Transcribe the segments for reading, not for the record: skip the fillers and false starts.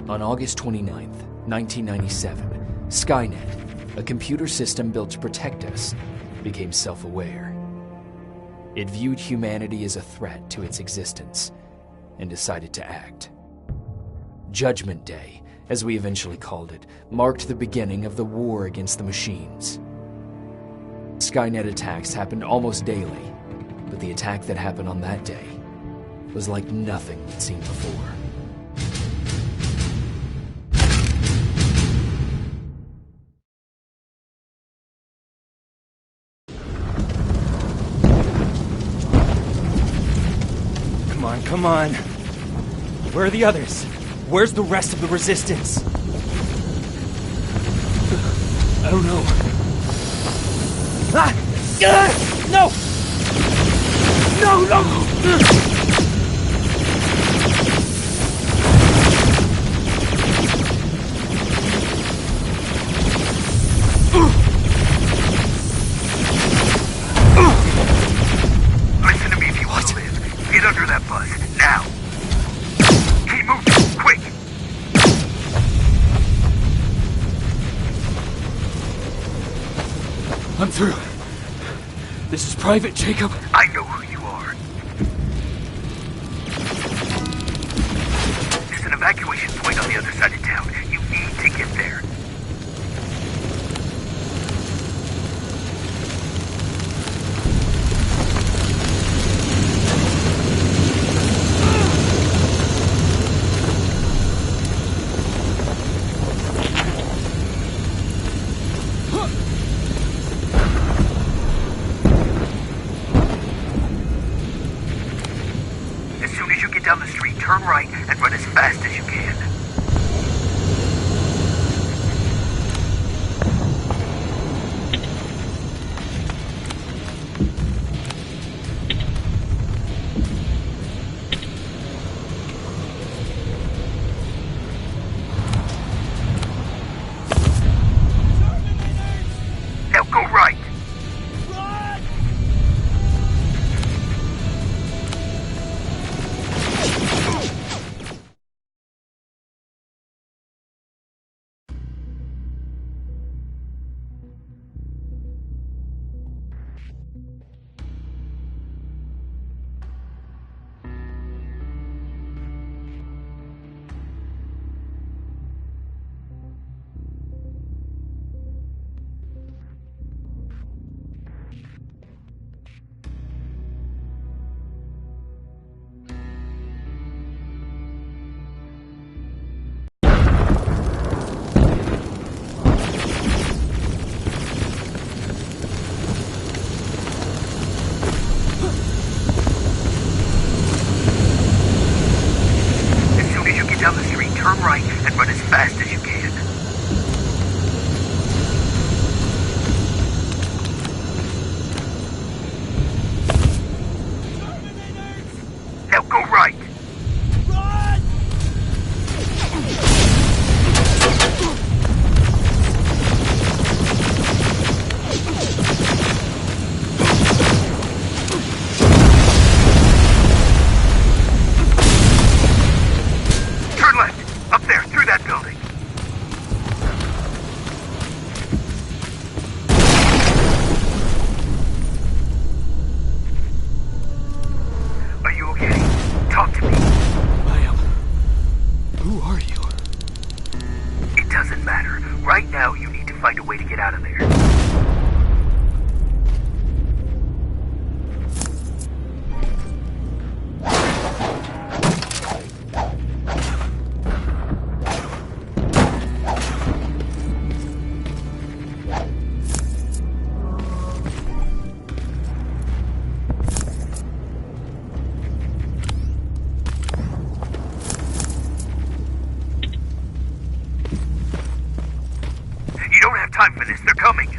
On August 29th, 1997, Skynet, a computer system built to protect us, became self-aware. It viewed humanity as a threat to its existence and decided to act. Judgment Day, as we eventually called it, marked the beginning of the war against the machines. Skynet attacks happened almost daily, but the attack that happened on that day was like nothing we'd seen before. Come on. Where are the others? Where's the rest of the Resistance? I don't know. No! No! Listen to me if you want to live. Get under that bus, now. Keep moving, quick! I'm through. This is Private Jacob. I know who you are. There's an evacuation point on the other side of town. You need to get there. Down the street, turn right, and run as fast as you can. Now go right. Down the street, turn right, and run as fast as you can. Now go right. Run! Turn left, up there, through that building. Are you okay? Talk to me. I am. Who are you? It doesn't matter. Right now, you need to find a way to get out of there. You don't have time for this. They're coming.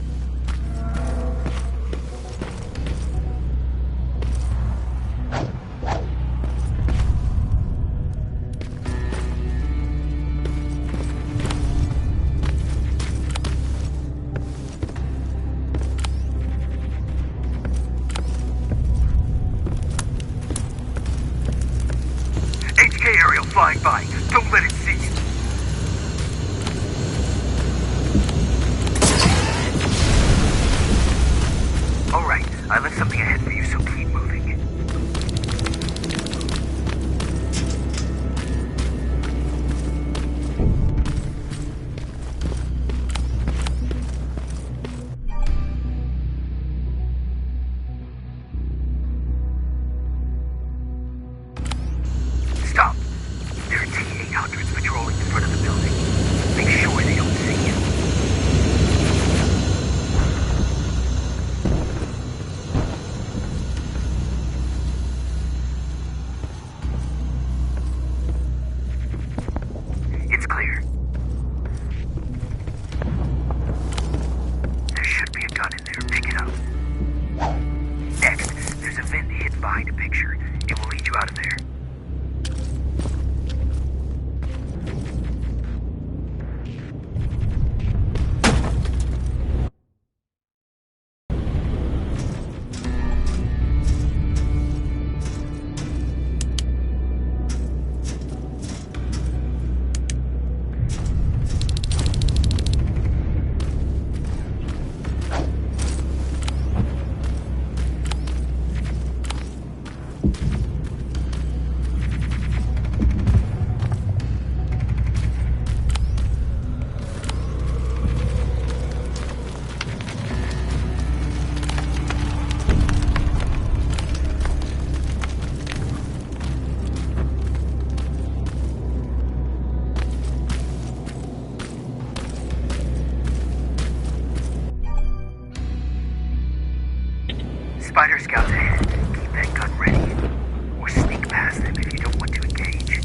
Spider scouts ahead. Keep that gun ready. Or sneak past them if you don't want to engage.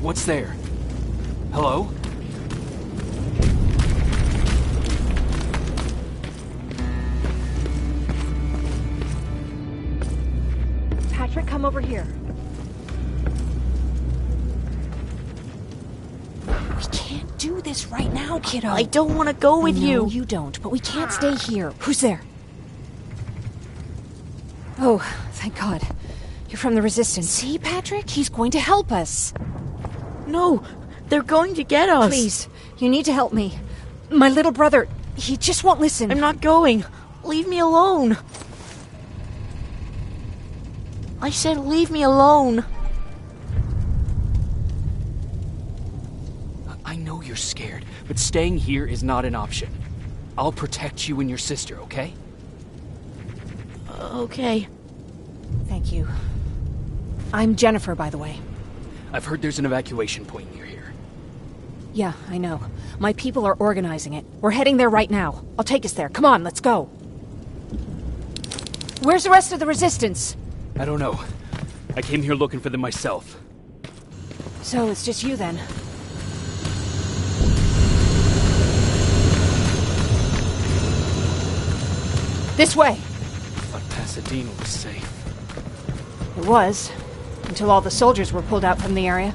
What's there? Hello? Patrick, come over here. We can't do this right now, kiddo. I don't want to go with you. No, you don't, but we can't stay here. Who's there? Oh, thank God. You're from the Resistance. See, Patrick? He's going to help us. No, they're going to get us. Please, you need to help me. My little brother, he just won't listen. I'm not going. Leave me alone. I said leave me alone. I know you're scared, but staying here is not an option. I'll protect you and your sister, okay? Okay. Thank you. I'm Jennifer, by the way. I've heard there's an evacuation point near here. Yeah, I know. My people are organizing it. We're heading there right now. I'll take us there. Come on, let's go. Where's the rest of the Resistance? I don't know. I came here looking for them myself. So it's just you then? This way! I thought Pasadena was safe. It was. Until all the soldiers were pulled out from the area.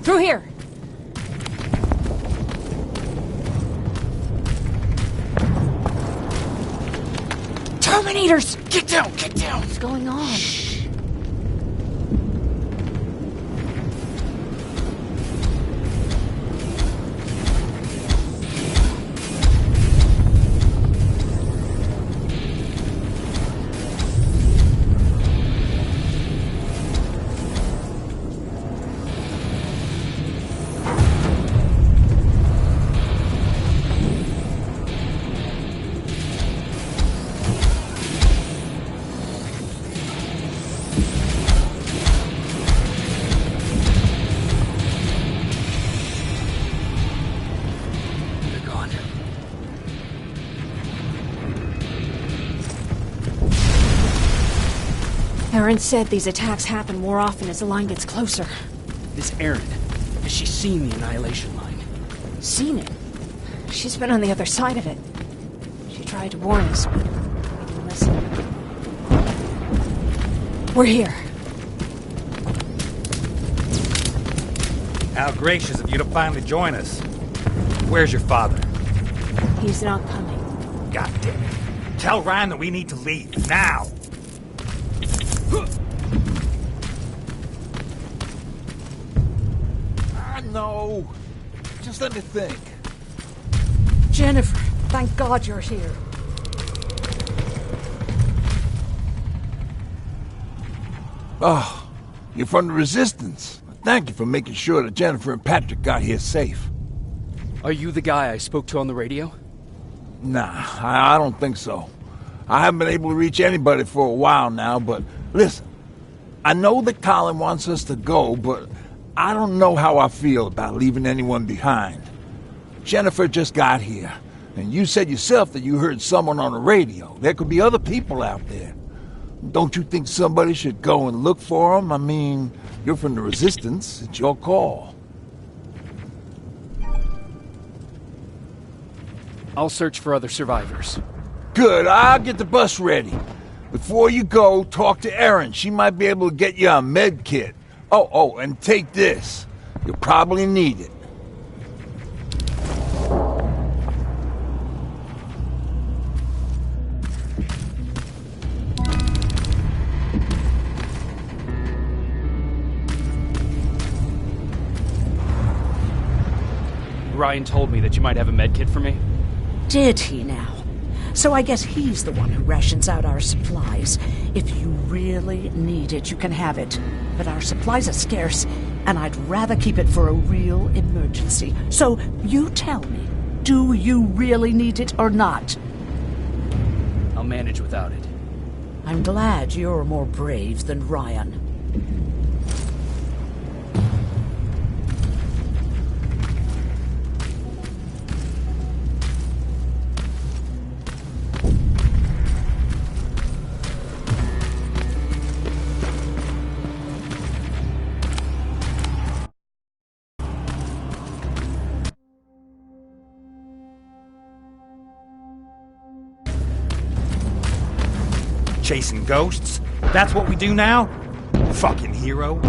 Through here! Terminators! Get down! Get down! What's going on? Erin said these attacks happen more often as the line gets closer. This Erin, has she seen the Annihilation Line? Seen it? She's been on the other side of it. She tried to warn us, but we didn't listen. We're here. How gracious of you to finally join us. Where's your father? He's not coming. God damn it. Tell Ryan that we need to leave, now! No. Just let me think. Jennifer, thank God you're here. Oh, you're from the Resistance. Thank you for making sure that Jennifer and Patrick got here safe. Are you the guy I spoke to on the radio? Nah, I don't think so. I haven't been able to reach anybody for a while now, but listen, I know that Colin wants us to go, but I don't know how I feel about leaving anyone behind. Jennifer just got here, and you said yourself that you heard someone on the radio. There could be other people out there. Don't you think somebody should go and look for them? I mean, you're from the Resistance. It's your call. I'll search for other survivors. Good, I'll get the bus ready. Before you go, talk to Erin. She might be able to get you a med kit. Oh, and take this. You'll probably need it. Ryan told me that you might have a med kit for me. Did he now? So I guess he's the one who rations out our supplies. If you really need it, you can have it. But our supplies are scarce, and I'd rather keep it for a real emergency. So you tell me, do you really need it or not? I'll manage without it. I'm glad you're more brave than Ryan. Chasing ghosts? That's what we do now? Fucking hero.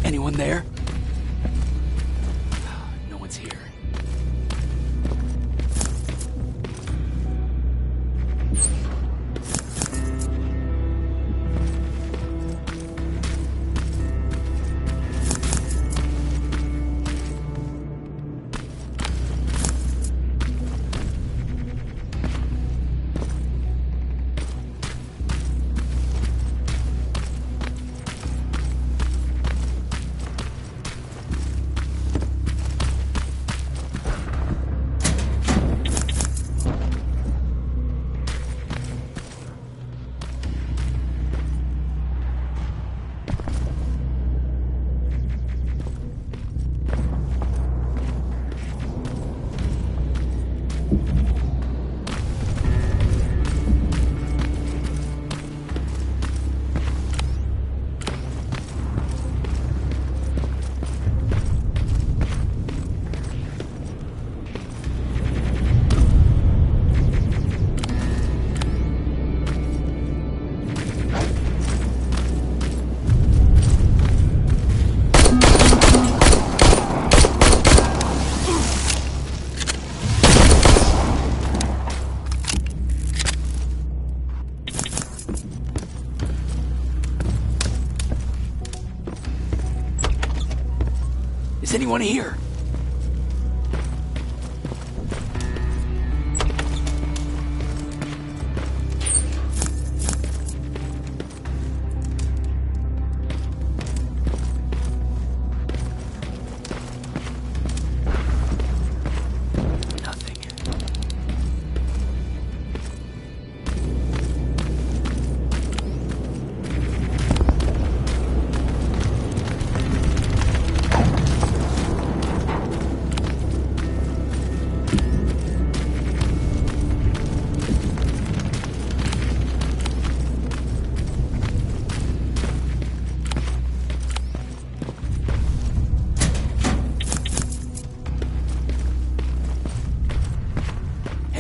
Anyone there? No one's here. Is anyone here?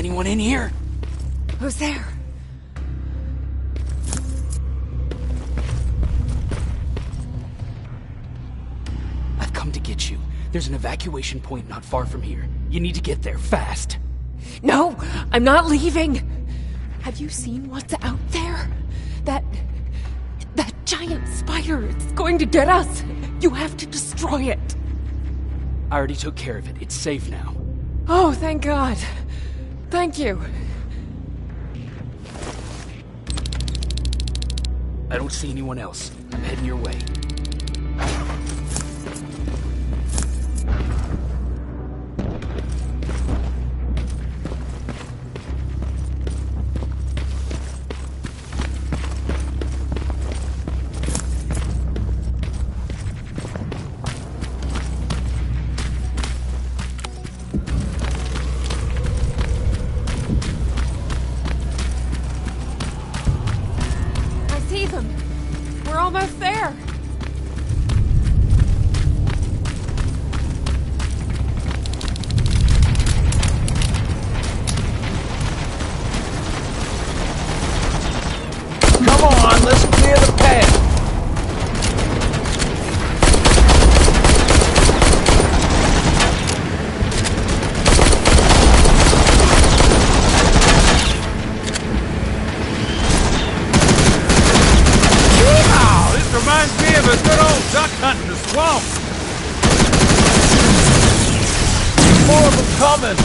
anyone in here? Who's there? I've come to get you. There's an evacuation point not far from here. You need to get there fast. No, I'm not leaving. Have you seen what's out there? That giant spider. It's going to get us. You have to destroy it. I already took care of it. It's safe now. Oh, thank God. Thank you. I don't see anyone else. I'm heading your way. I see them. We're almost there. Come on, let's clear the path. Wow, this reminds me of a good old duck hunt in the swamp. More of them coming.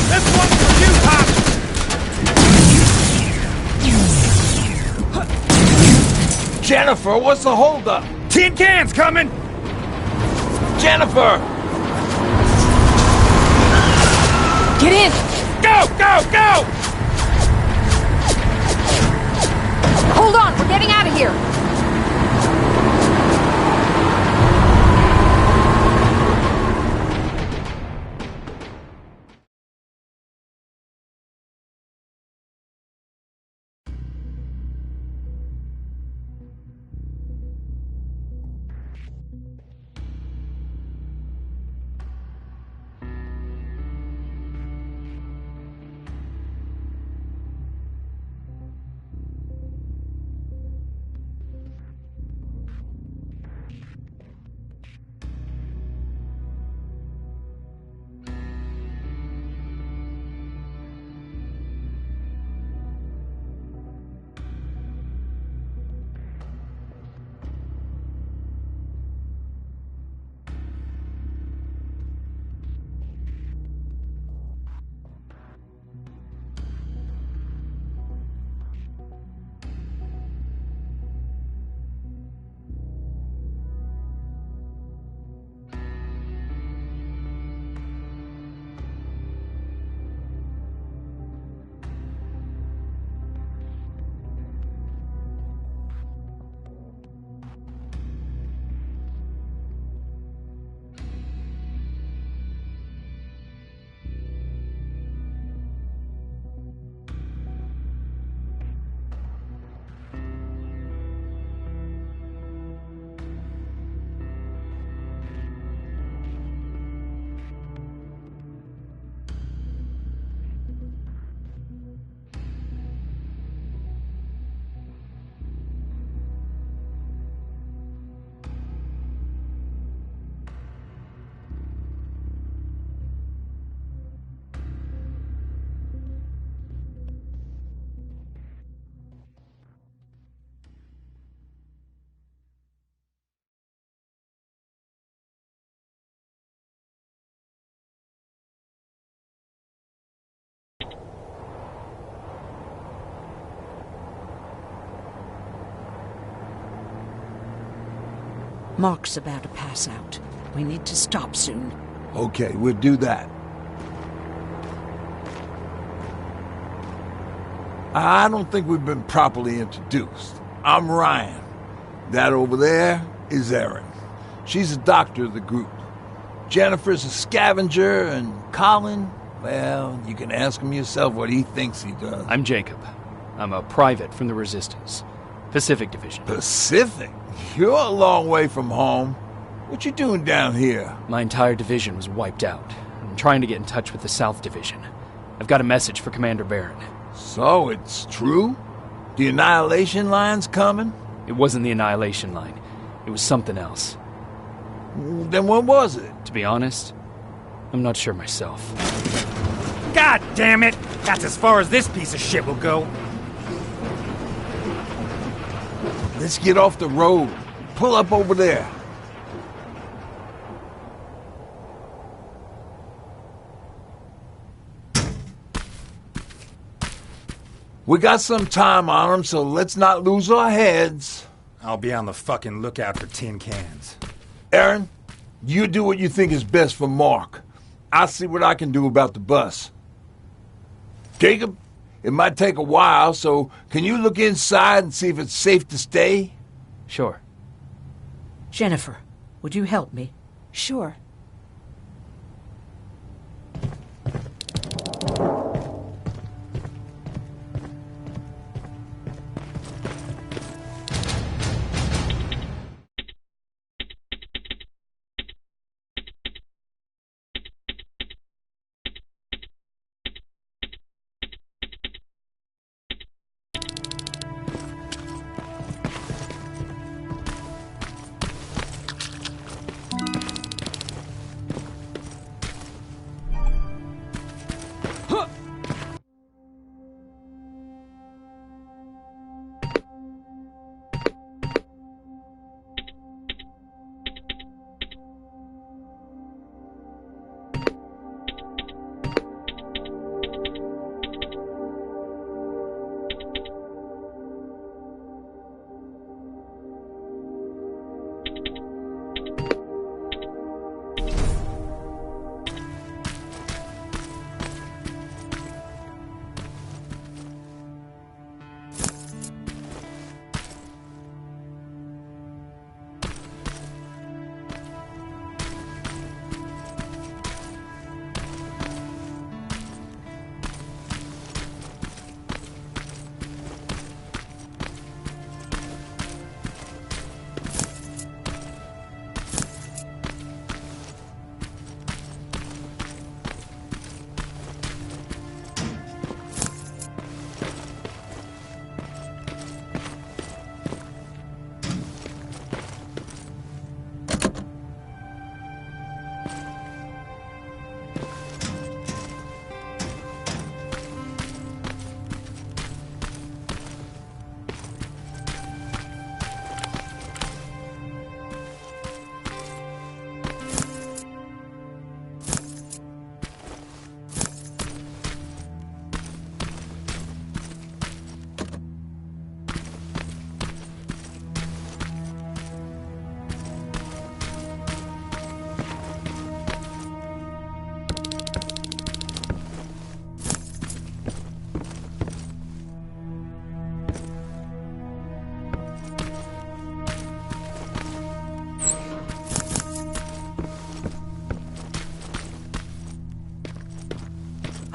This one's for you, Pop. Jennifer, what's the holdup? Tin cans coming. Jennifer! Get in! Go, go, go! Hold on, we're getting out of here. Mark's about to pass out. We need to stop soon. Okay, we'll do that. I don't think we've been properly introduced. I'm Ryan. That over there is Erin. She's the doctor of the group. Jennifer's a scavenger, and Colin, well, you can ask him yourself what he thinks he does. I'm Jacob. I'm a private from the Resistance. Pacific Division. Pacific? You're a long way from home. What you doing down here? My entire division was wiped out. I'm trying to get in touch with the South Division. I've got a message for Commander Barron. So, it's true? The Annihilation Line's coming? It wasn't the Annihilation Line. It was something else. Then what was it? To be honest, I'm not sure myself. God damn it! That's as far as this piece of shit will go. Let's get off the road. Pull up over there. We got some time on them, so let's not lose our heads. I'll be on the fucking lookout for tin cans. Erin, you do what you think is best for Mark. I'll see what I can do about the bus. Jacob, it might take a while, so can you look inside and see if it's safe to stay? Sure. Jennifer, would you help me? Sure.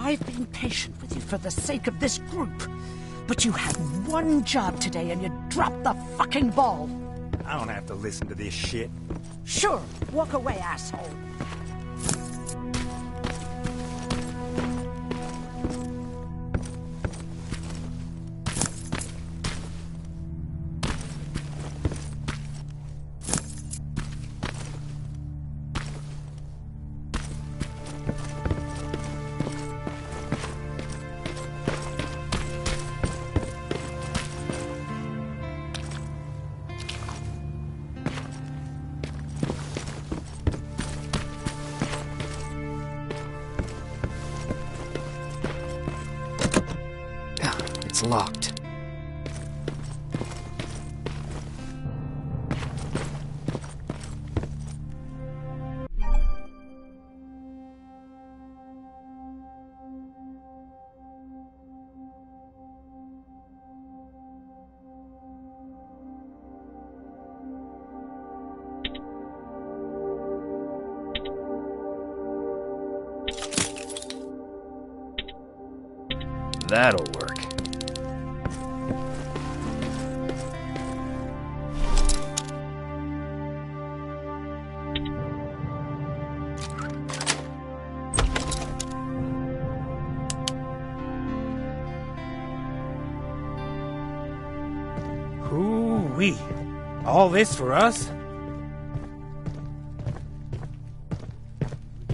I've been patient with you for the sake of this group. But you had one job today and you dropped the fucking ball. I don't have to listen to this shit. Sure, walk away, asshole. It's locked. That'll work. Hoo-wee. All this for us?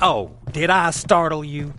Oh, did I startle you?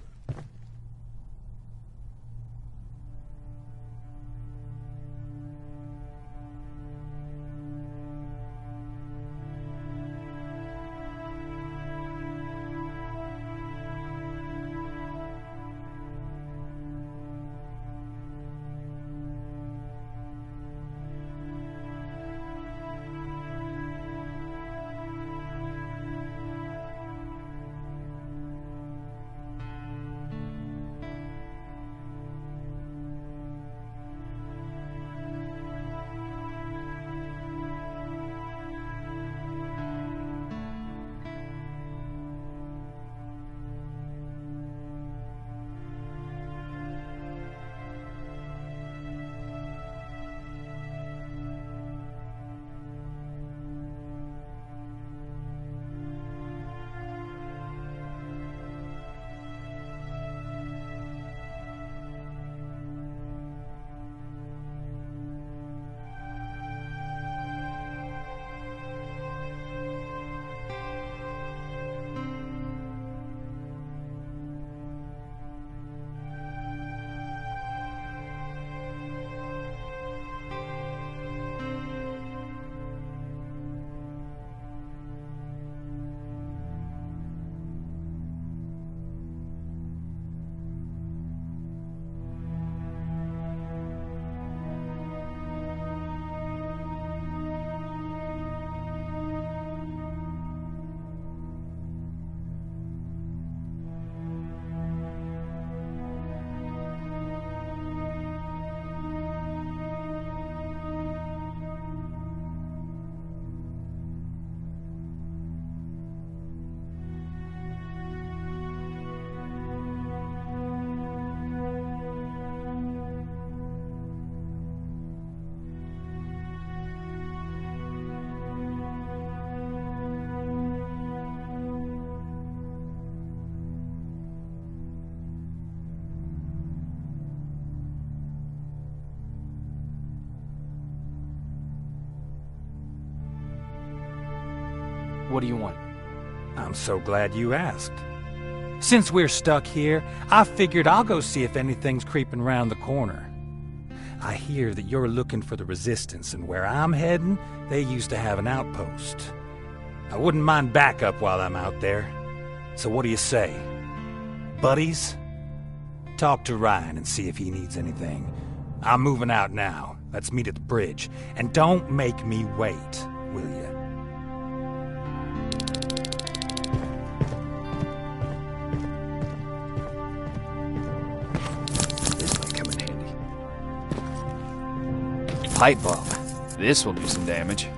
What do you want? I'm so glad you asked. Since we're stuck here, I figured I'll go see if anything's creeping around the corner. I hear that you're looking for the Resistance, and where I'm heading, they used to have an outpost. I wouldn't mind backup while I'm out there. So what do you say? Buddies? Talk to Ryan and see if he needs anything. I'm moving out now. Let's meet at the bridge. And don't make me wait, will you? This might come in handy. Pipe bomb. This will do some damage.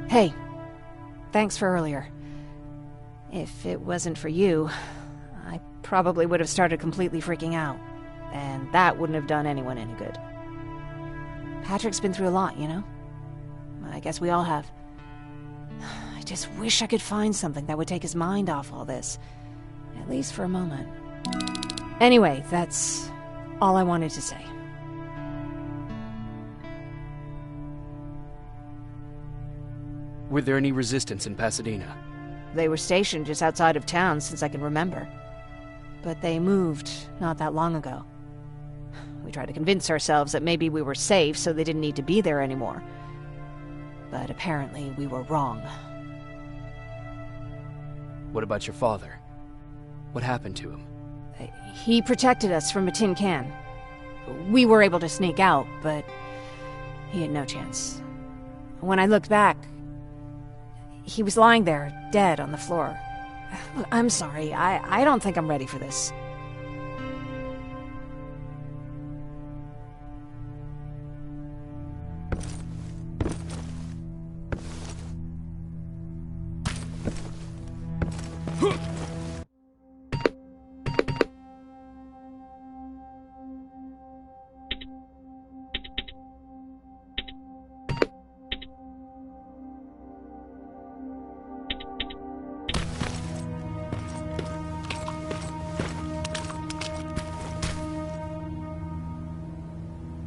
Hey, thanks for earlier. If it wasn't for you, I probably would have started completely freaking out, and that wouldn't have done anyone any good. Patrick's been through a lot, you know? I guess we all have. I just wish I could find something that would take his mind off all this, at least for a moment. Anyway, that's all I wanted to say. Were there any Resistance in Pasadena? They were stationed just outside of town since I can remember. But they moved not that long ago. We tried to convince ourselves that maybe we were safe so they didn't need to be there anymore. But apparently we were wrong. What about your father? What happened to him? He protected us from a tin can. We were able to sneak out, but he had no chance. When I looked back, he was lying there, dead on the floor. Look, I'm sorry. I don't think I'm ready for this.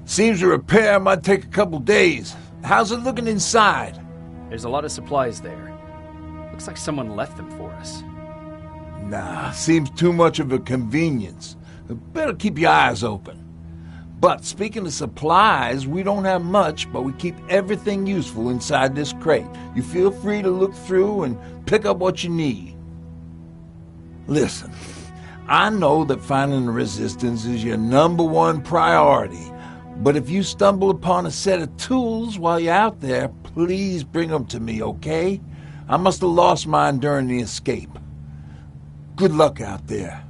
Seems the repair might take a couple days. How's it looking inside? There's a lot of supplies there. Looks like someone left them for us. Nah, seems too much of a convenience. Better keep your eyes open. But speaking of supplies, we don't have much, but we keep everything useful inside this crate. You feel free to look through and pick up what you need. Listen, I know that finding the Resistance is your #1 priority. But if you stumble upon a set of tools while you're out there, please bring them to me, okay? I must have lost mine during the escape. Good luck out there.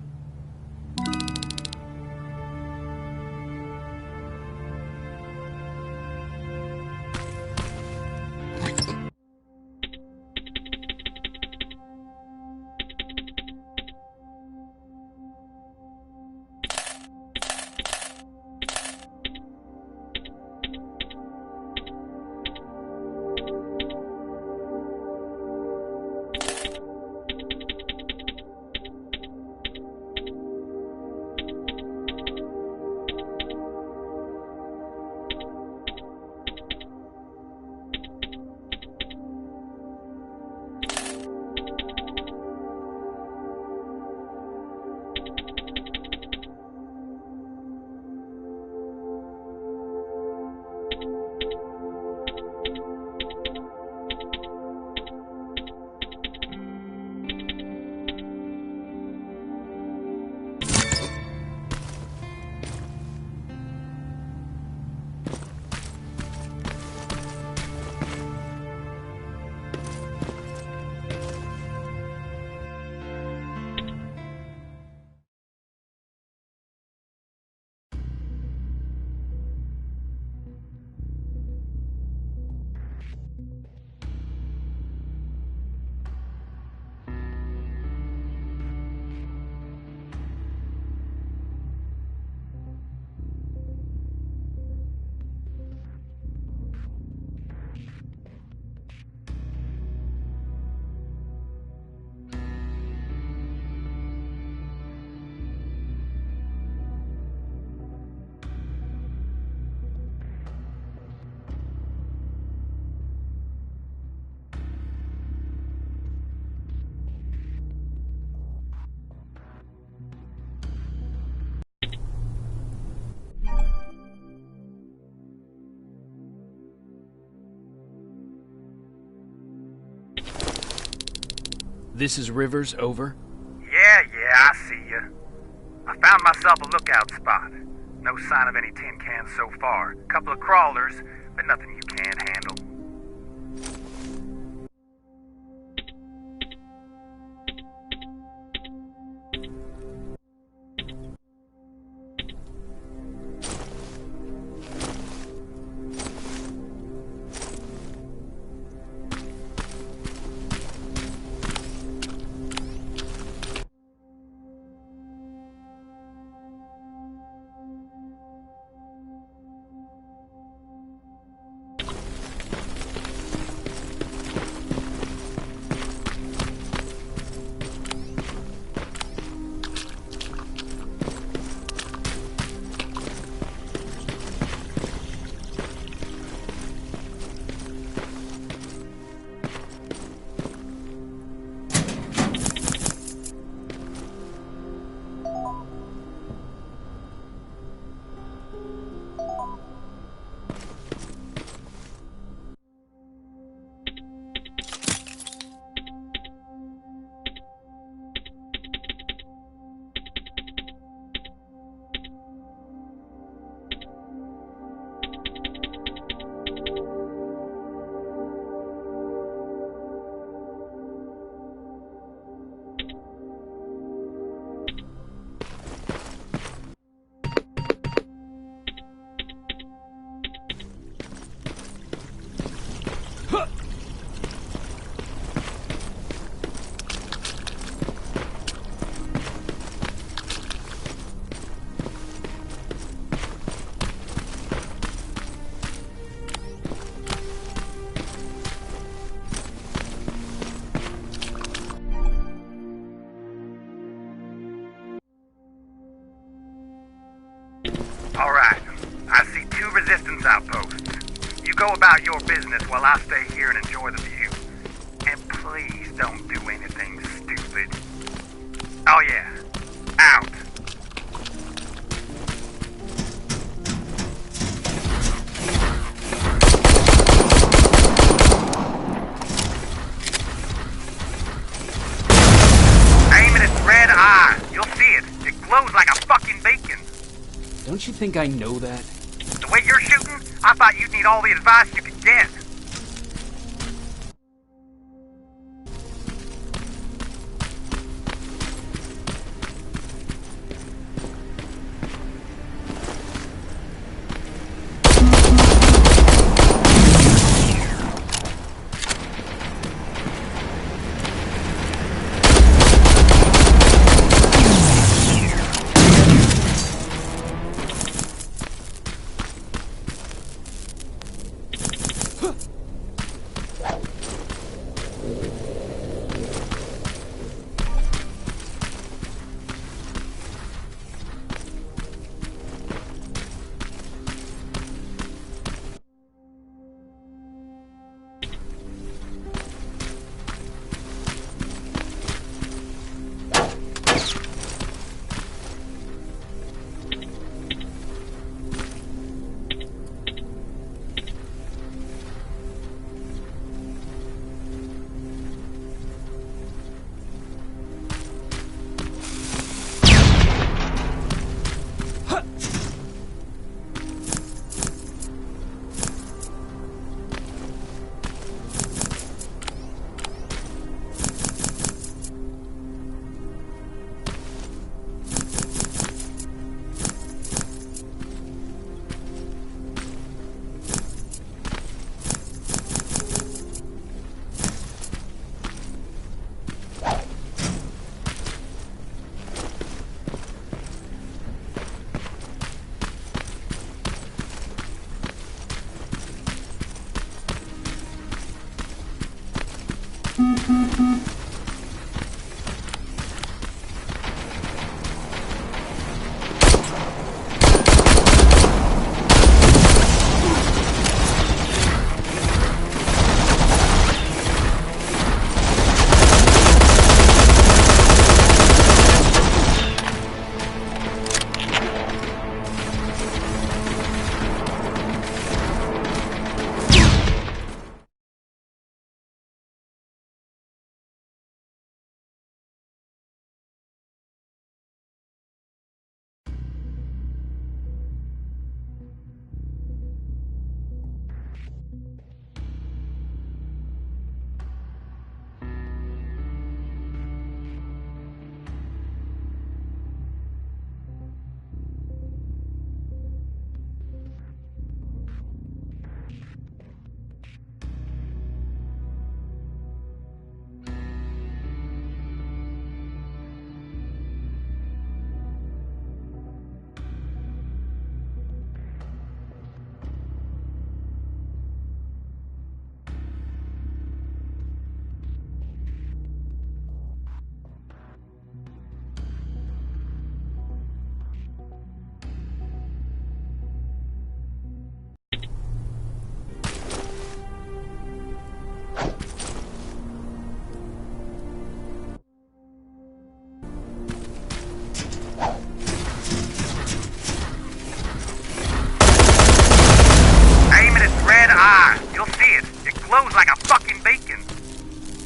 This is Rivers, over. Yeah, I see ya. I found myself a lookout spot. No sign of any tin cans so far. Couple of crawlers, but nothing you can't handle. Alright, I see 2 resistance outposts. You go about your business while I stay here and enjoy the view. And please don't do anything stupid. Oh yeah, out. Aim at its red eye. You'll see it. It glows like a fucking beacon. Don't you think I know that? The way you're shooting, I thought you'd need all the advice you could get.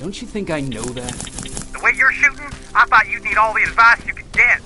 Don't you think I know that? The way you're shooting, I thought you'd need all the advice you could get.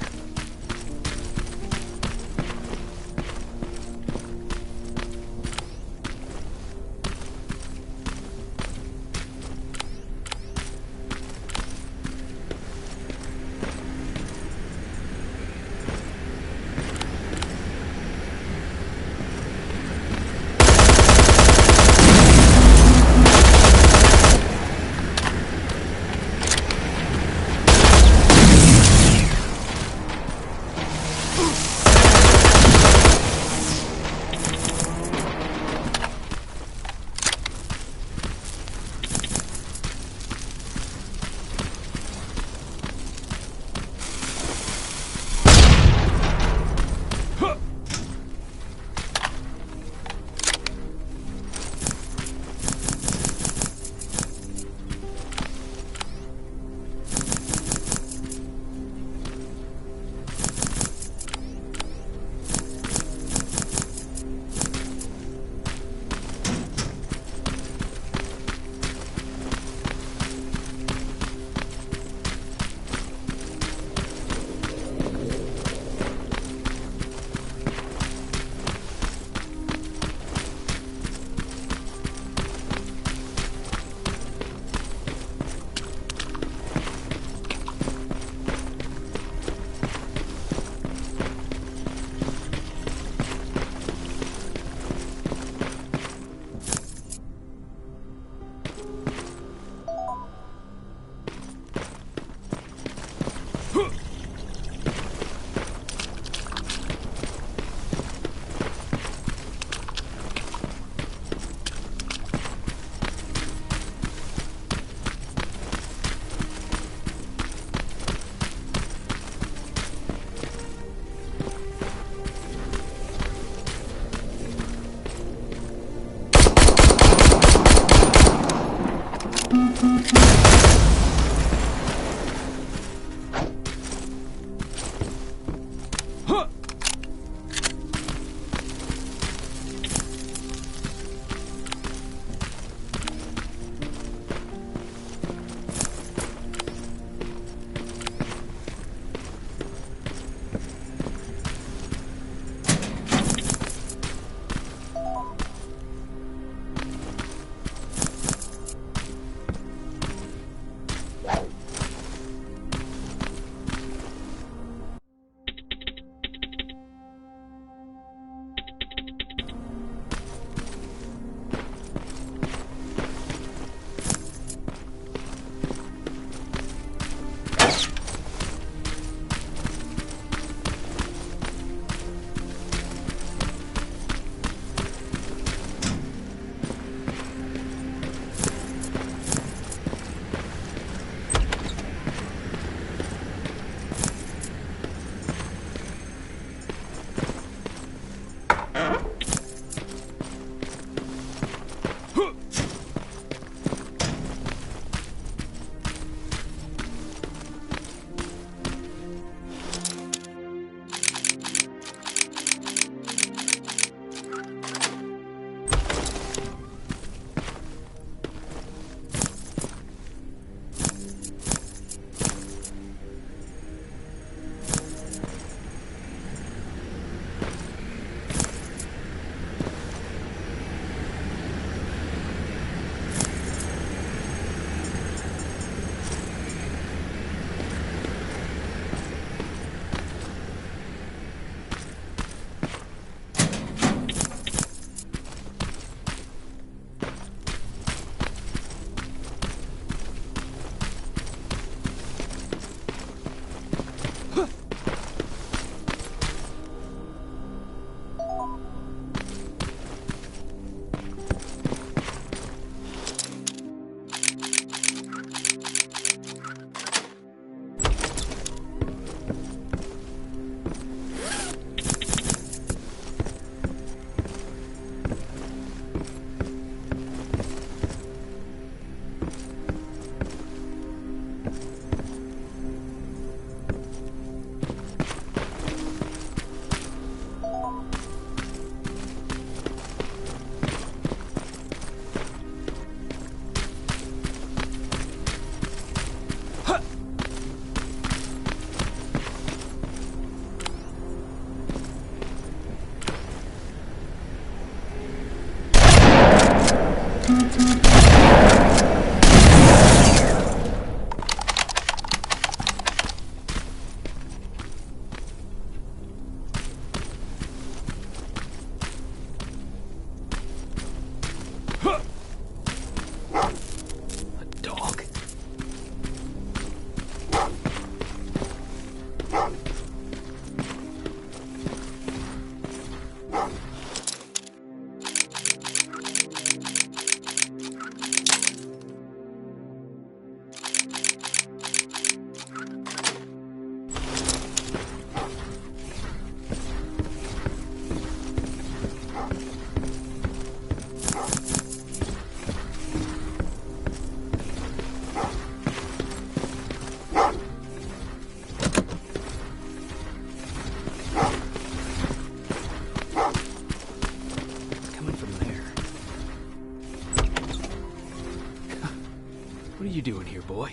What are you doing here, boy?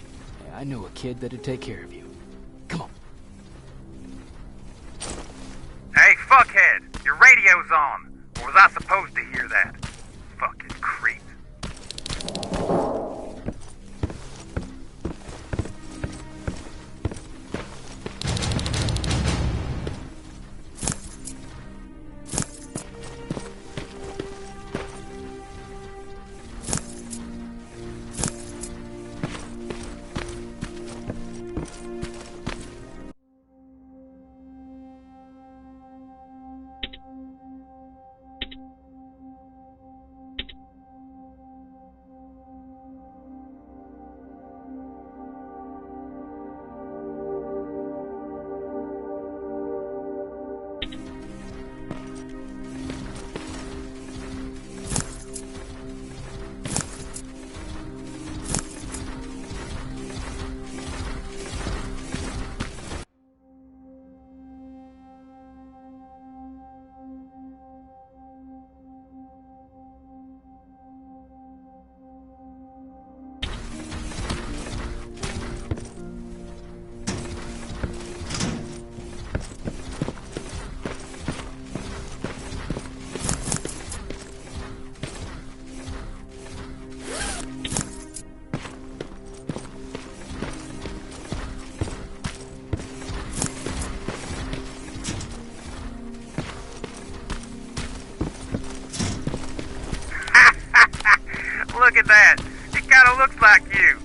I know a kid that'd take care of you. Come on. Hey, fuckhead! Your radio's on! Or was I supposed to hear that? Fucking creep. Kinda looks like you.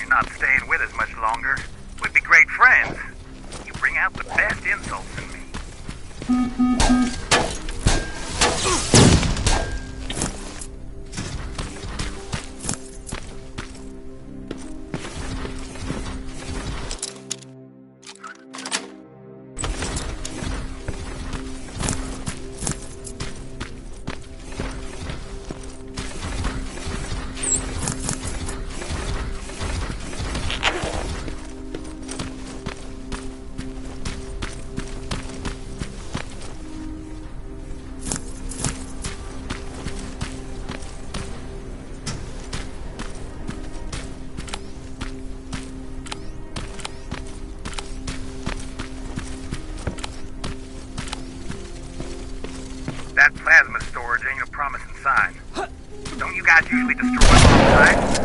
Not staying with us much longer. We'd be great friends. You bring out the best insults in me. That plasma storage ain't a promising sign. Don't you guys usually destroy all sites?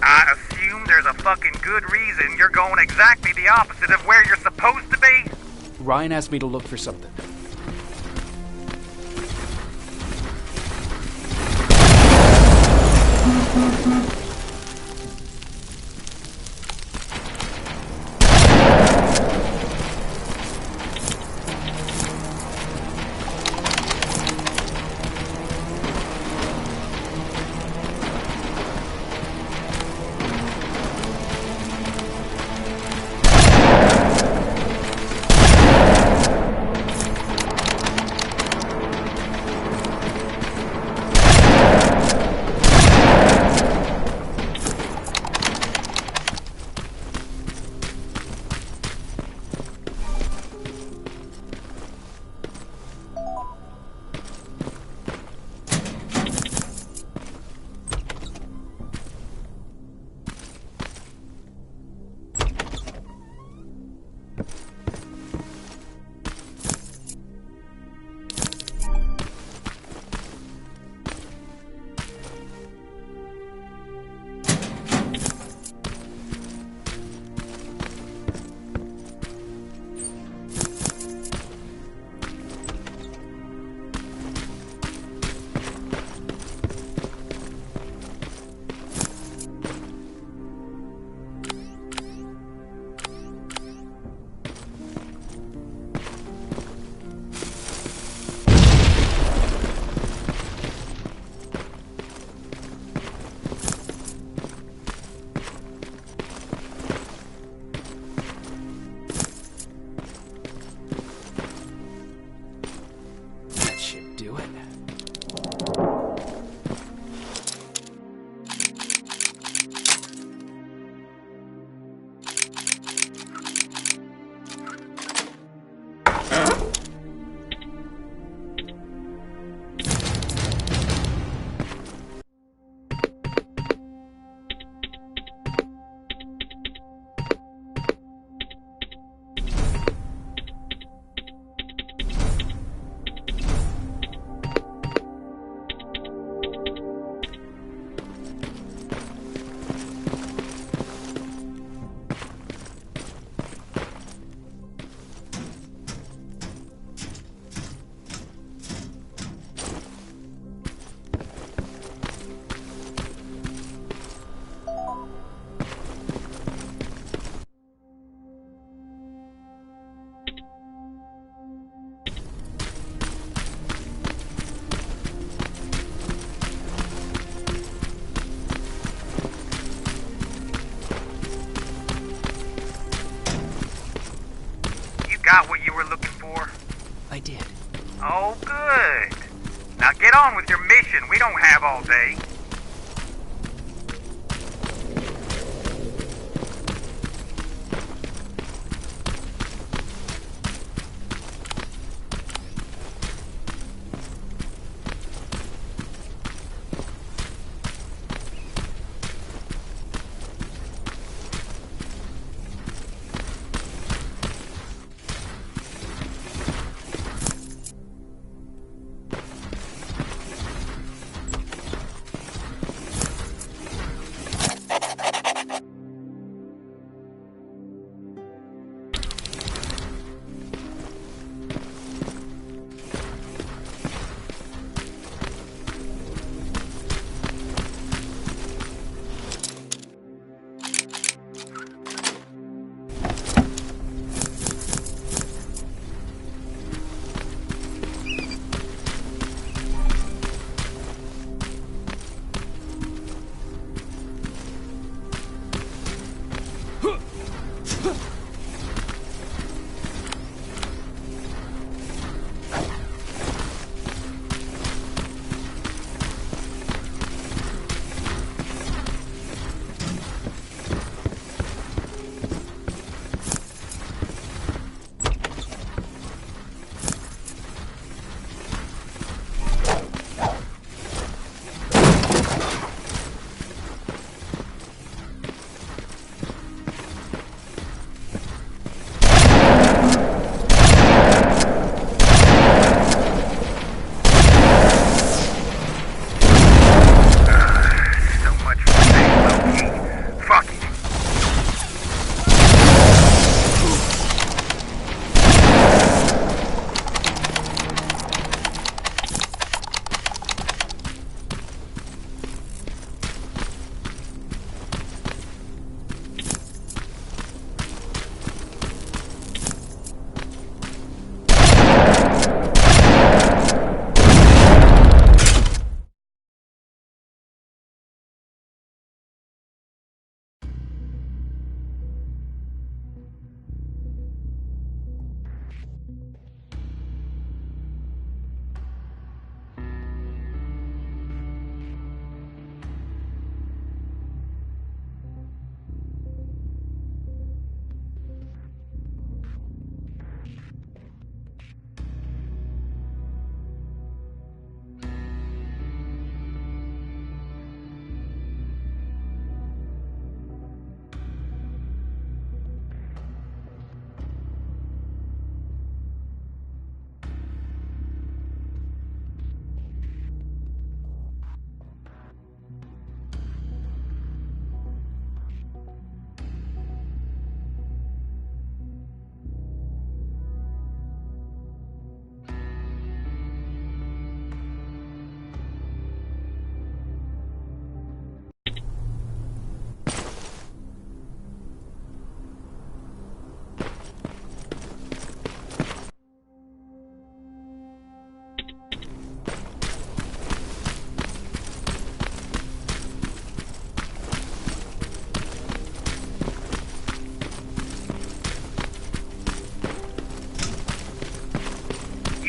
I assume there's a fucking good reason you're going exactly the opposite of where you're supposed to be? Ryan asked me to look for something. do it. Got what you were looking for? I did. Oh, good. Now get on with your mission. We don't have all day.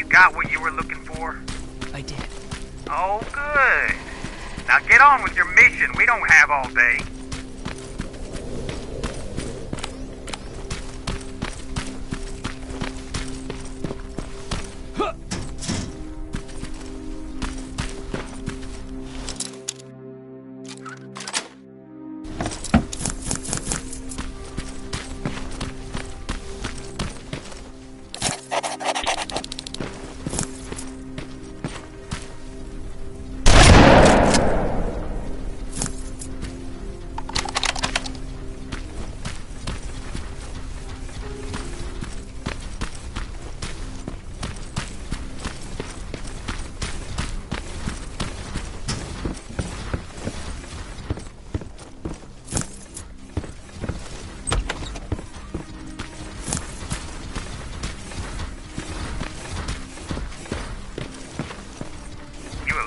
Got what you were looking for? I did. Oh, good. Now get on with your mission. We don't have all day.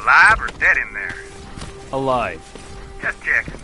Alive or dead in there? Alive. Just checking.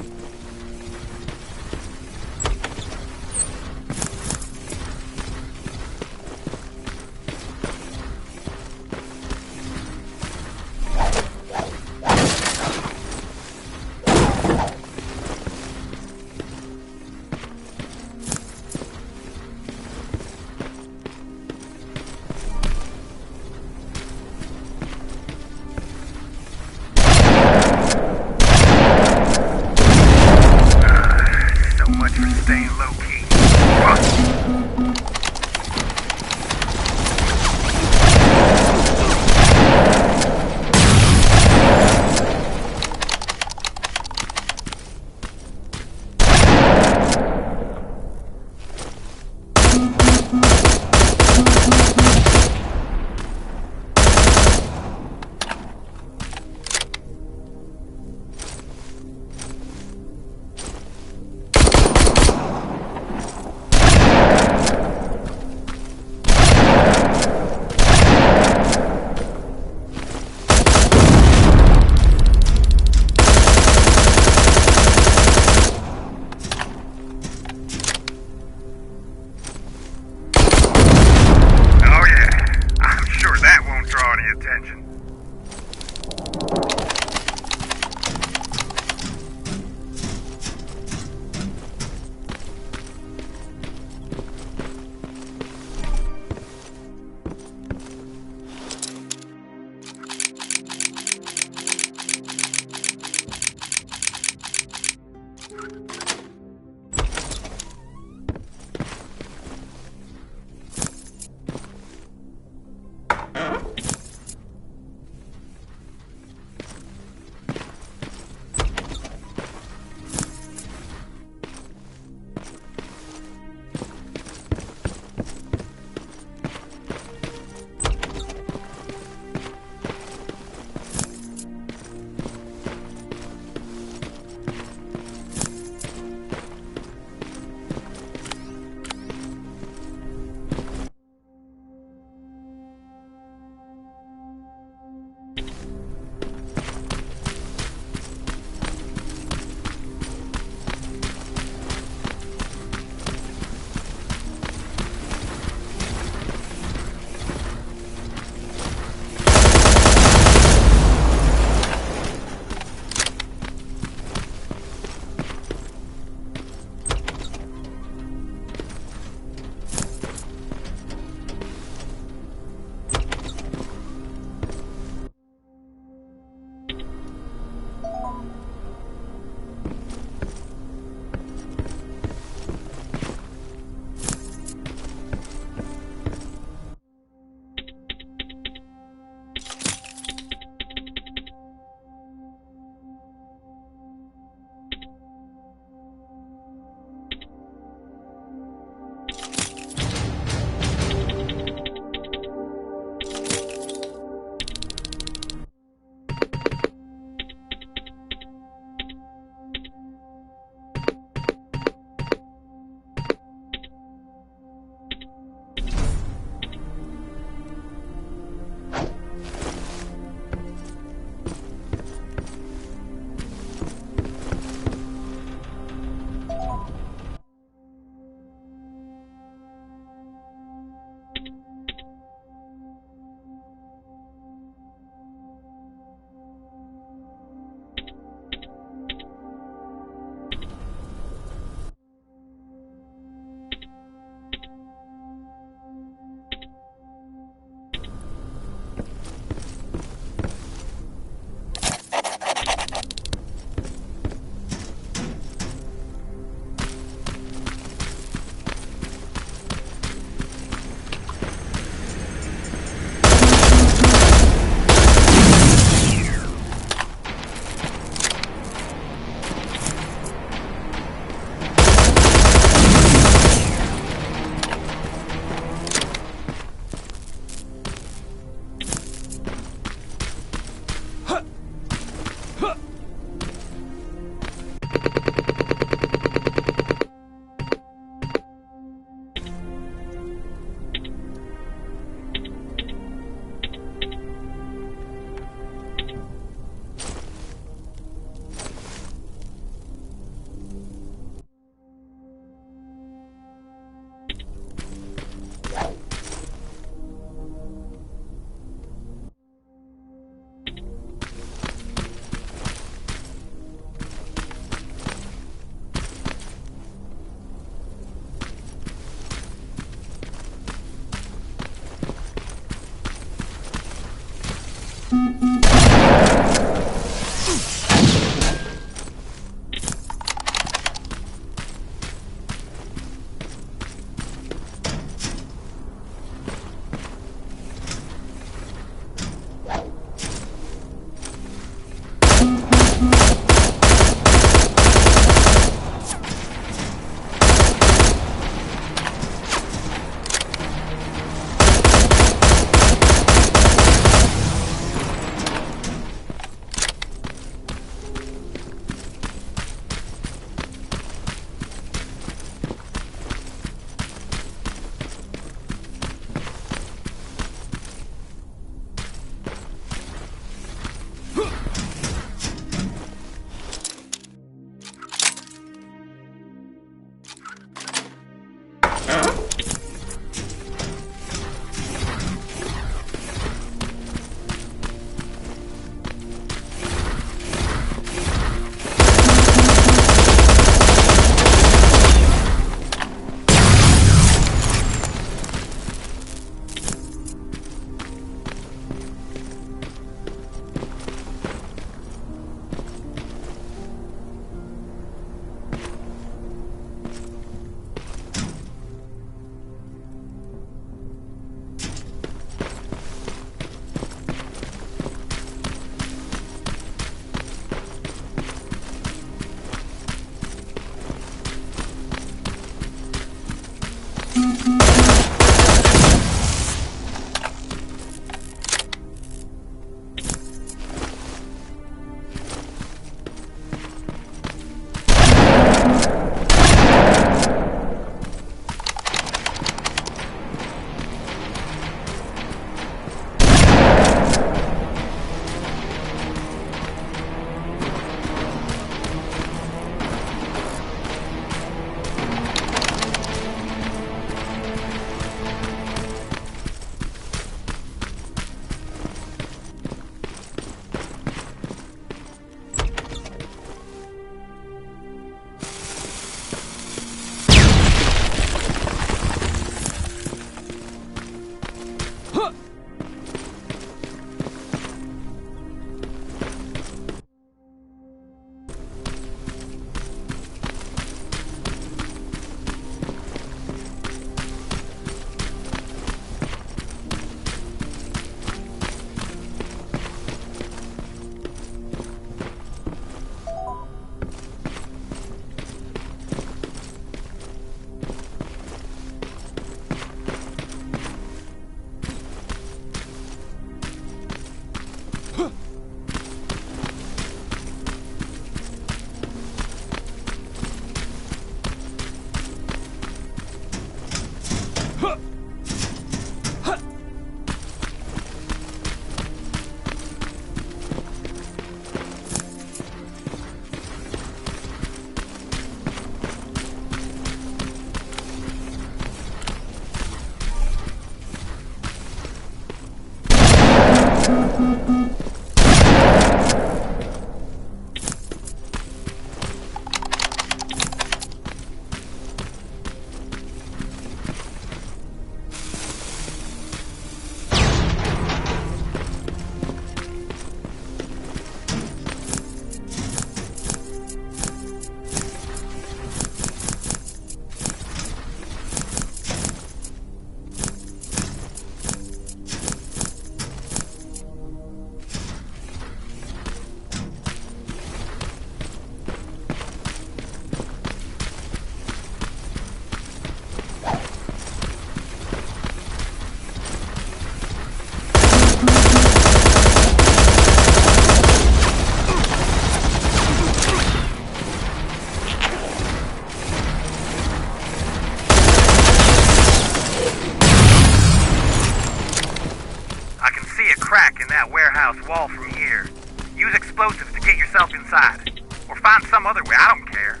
crack in that warehouse wall from here. Use explosives to get yourself inside. Or find some other way, I don't care.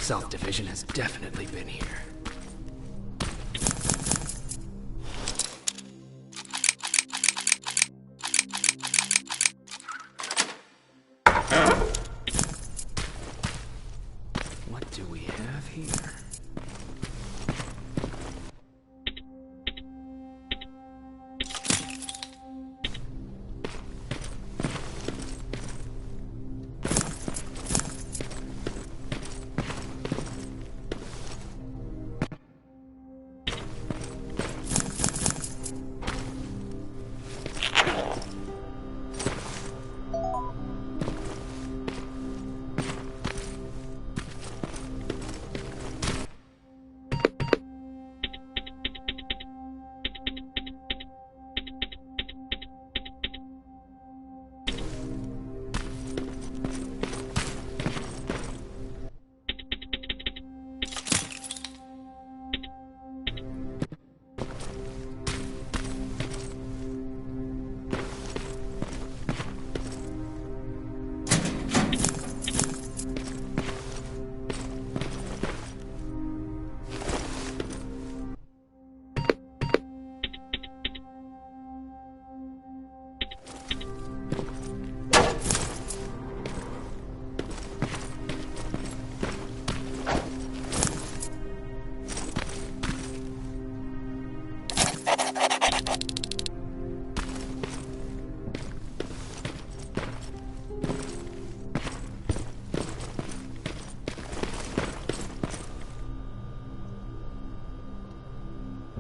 South Division has definitely been here. What do we have here?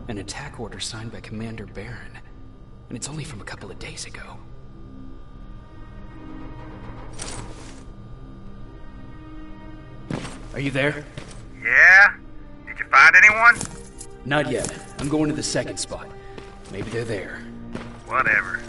An attack order signed by Commander Barron, and it's only from a couple of days ago. Are you there? Yeah? Did you find anyone? Not yet. I'm going to the second spot. Maybe they're there. Whatever.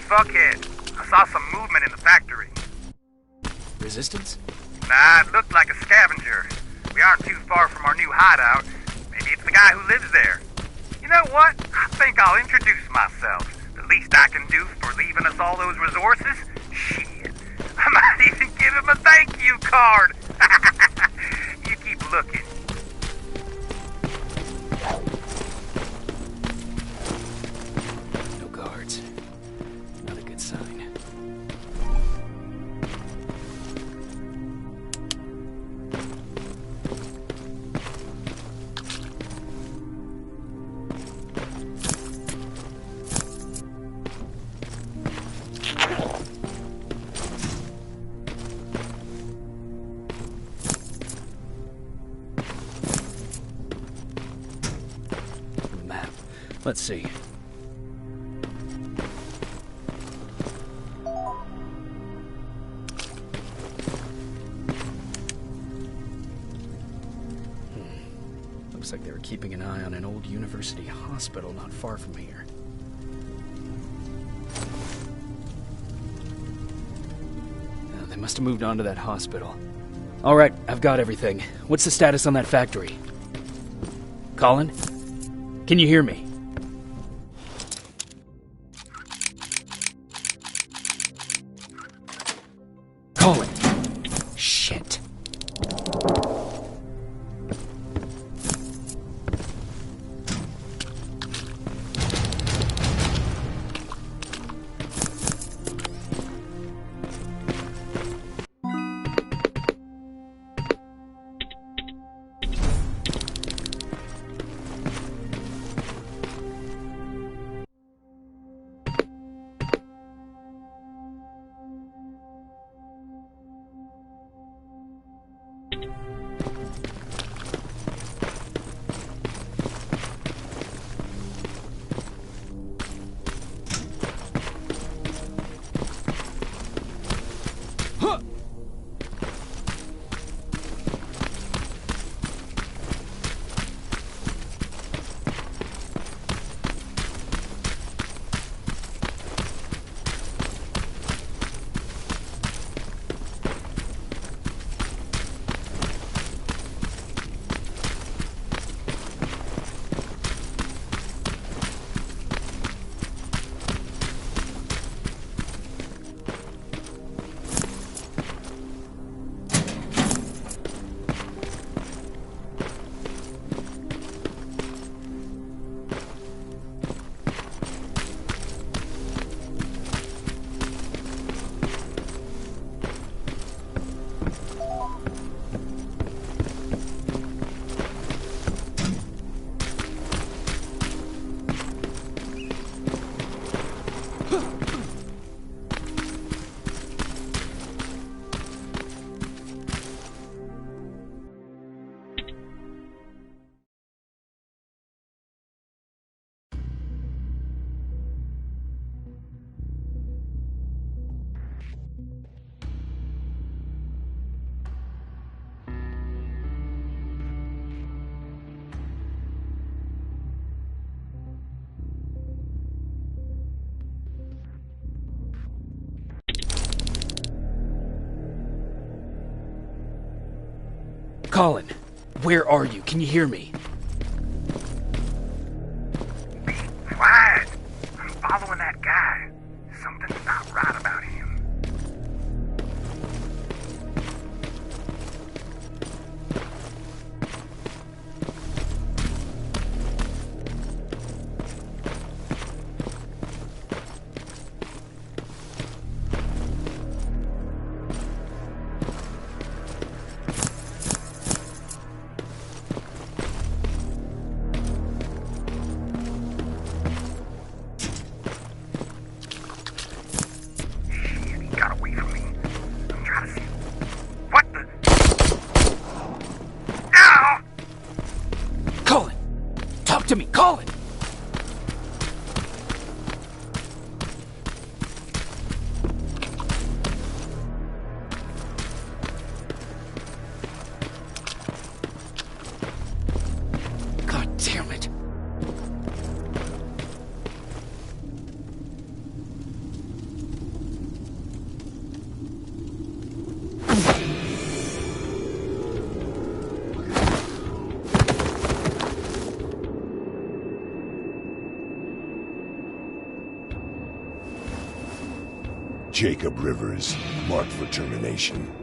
fuckhead. I saw some movement in the factory. Resistance? Nah, it looked like a scavenger. We aren't too far from our new hideout. Maybe it's the guy who lives there. You know what? I think I'll introduce myself. The least I can do for leaving us all those resources? Shit. I might even give him a thank you card. You keep looking. No guards. Not a good sign. Map. Let's see. Looks like they were keeping an eye on an old university hospital not far from here. They must have moved on to that hospital. All right, I've got everything. What's the status on that factory? Colin? Can you hear me? Colin! Shit. Colin, where are you? Can you hear me? Be quiet. I'm following that guy. Something's not right about him. Jacob Rivers, marked for termination.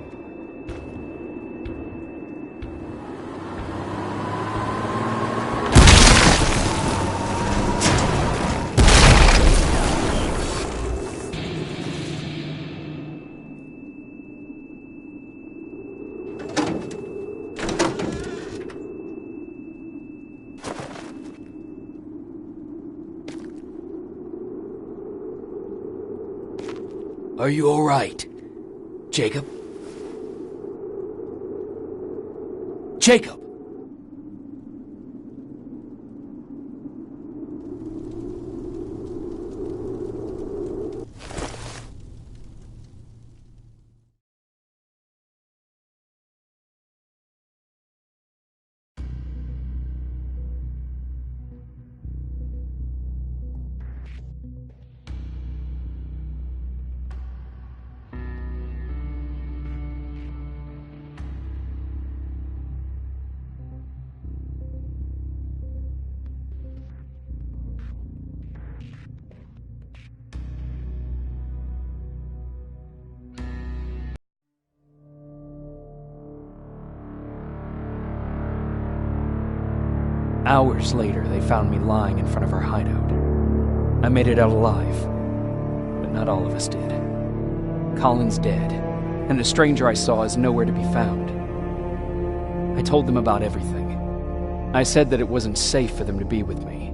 Are you all right, Jacob? Jacob! Hours later, they found me lying in front of our hideout. I made it out alive, but not all of us did. Colin's dead, and the stranger I saw is nowhere to be found. I told them about everything. I said that it wasn't safe for them to be with me.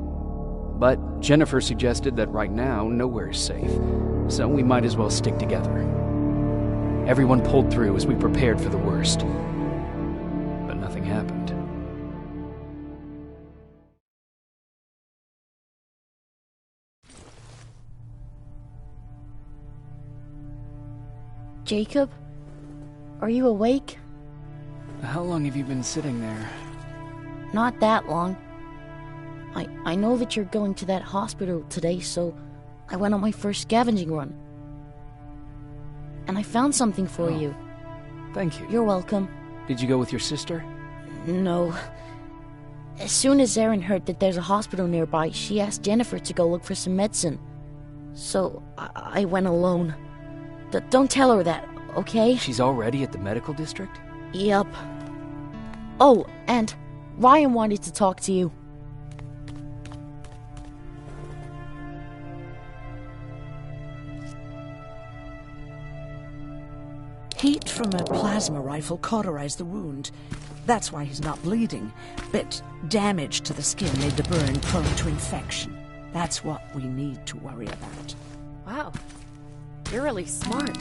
But Jennifer suggested that right now, nowhere is safe, so we might as well stick together. Everyone pulled through as we prepared for the worst. But nothing happened. Jacob? Are you awake? How long have you been sitting there? Not that long. I know that you're going to that hospital today, so I went on my first scavenging run. And I found something for you. Thank you. You're welcome. Did you go with your sister? No. As soon as Erin heard that there's a hospital nearby, she asked Jennifer to go look for some medicine. So I went alone. Don't tell her that, okay? She's already at the medical district? Yep. Oh, and Ryan wanted to talk to you. Heat from a plasma rifle cauterized the wound. That's why he's not bleeding. But damage to the skin made the burn prone to infection. That's what we need to worry about. Wow. You're really smart.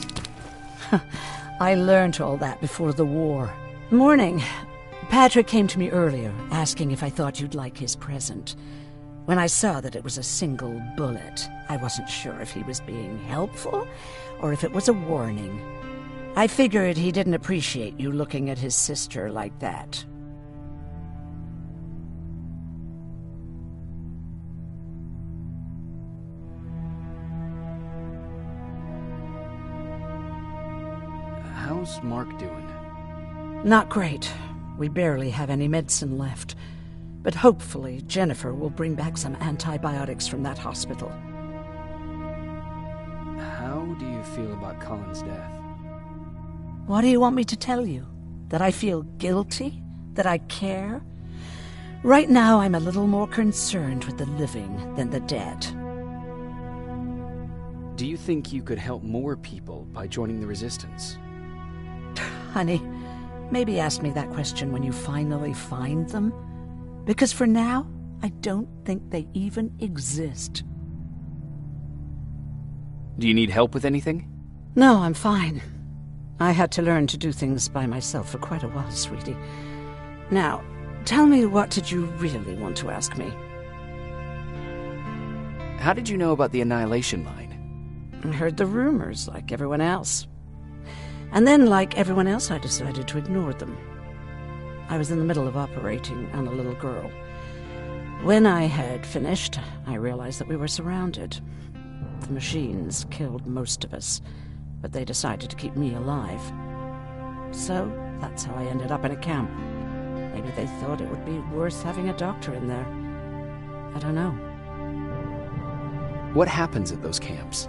I learned all that before the war. Morning. Patrick came to me earlier, asking if I thought you'd like his present. When I saw that it was a single bullet, I wasn't sure if he was being helpful or if it was a warning. I figured he didn't appreciate you looking at his sister like that. How's Mark doing? Not great. We barely have any medicine left. But hopefully Jennifer will bring back some antibiotics from that hospital. How do you feel about Colin's death? What do you want me to tell you? That I feel guilty? That I care? Right now I'm a little more concerned with the living than the dead. Do you think you could help more people by joining the Resistance? Honey, maybe ask me that question when you finally find them. Because for now, I don't think they even exist. Do you need help with anything? No, I'm fine. I had to learn to do things by myself for quite a while, sweetie. Now, tell me, what did you really want to ask me? How did you know about the Annihilation Line? I heard the rumors, like everyone else. And then, like everyone else, I decided to ignore them. I was in the middle of operating on a little girl. When I had finished, I realized that we were surrounded. The machines killed most of us, but they decided to keep me alive. So, that's how I ended up in a camp. Maybe they thought it would be worth having a doctor in there. I don't know. What happens at those camps?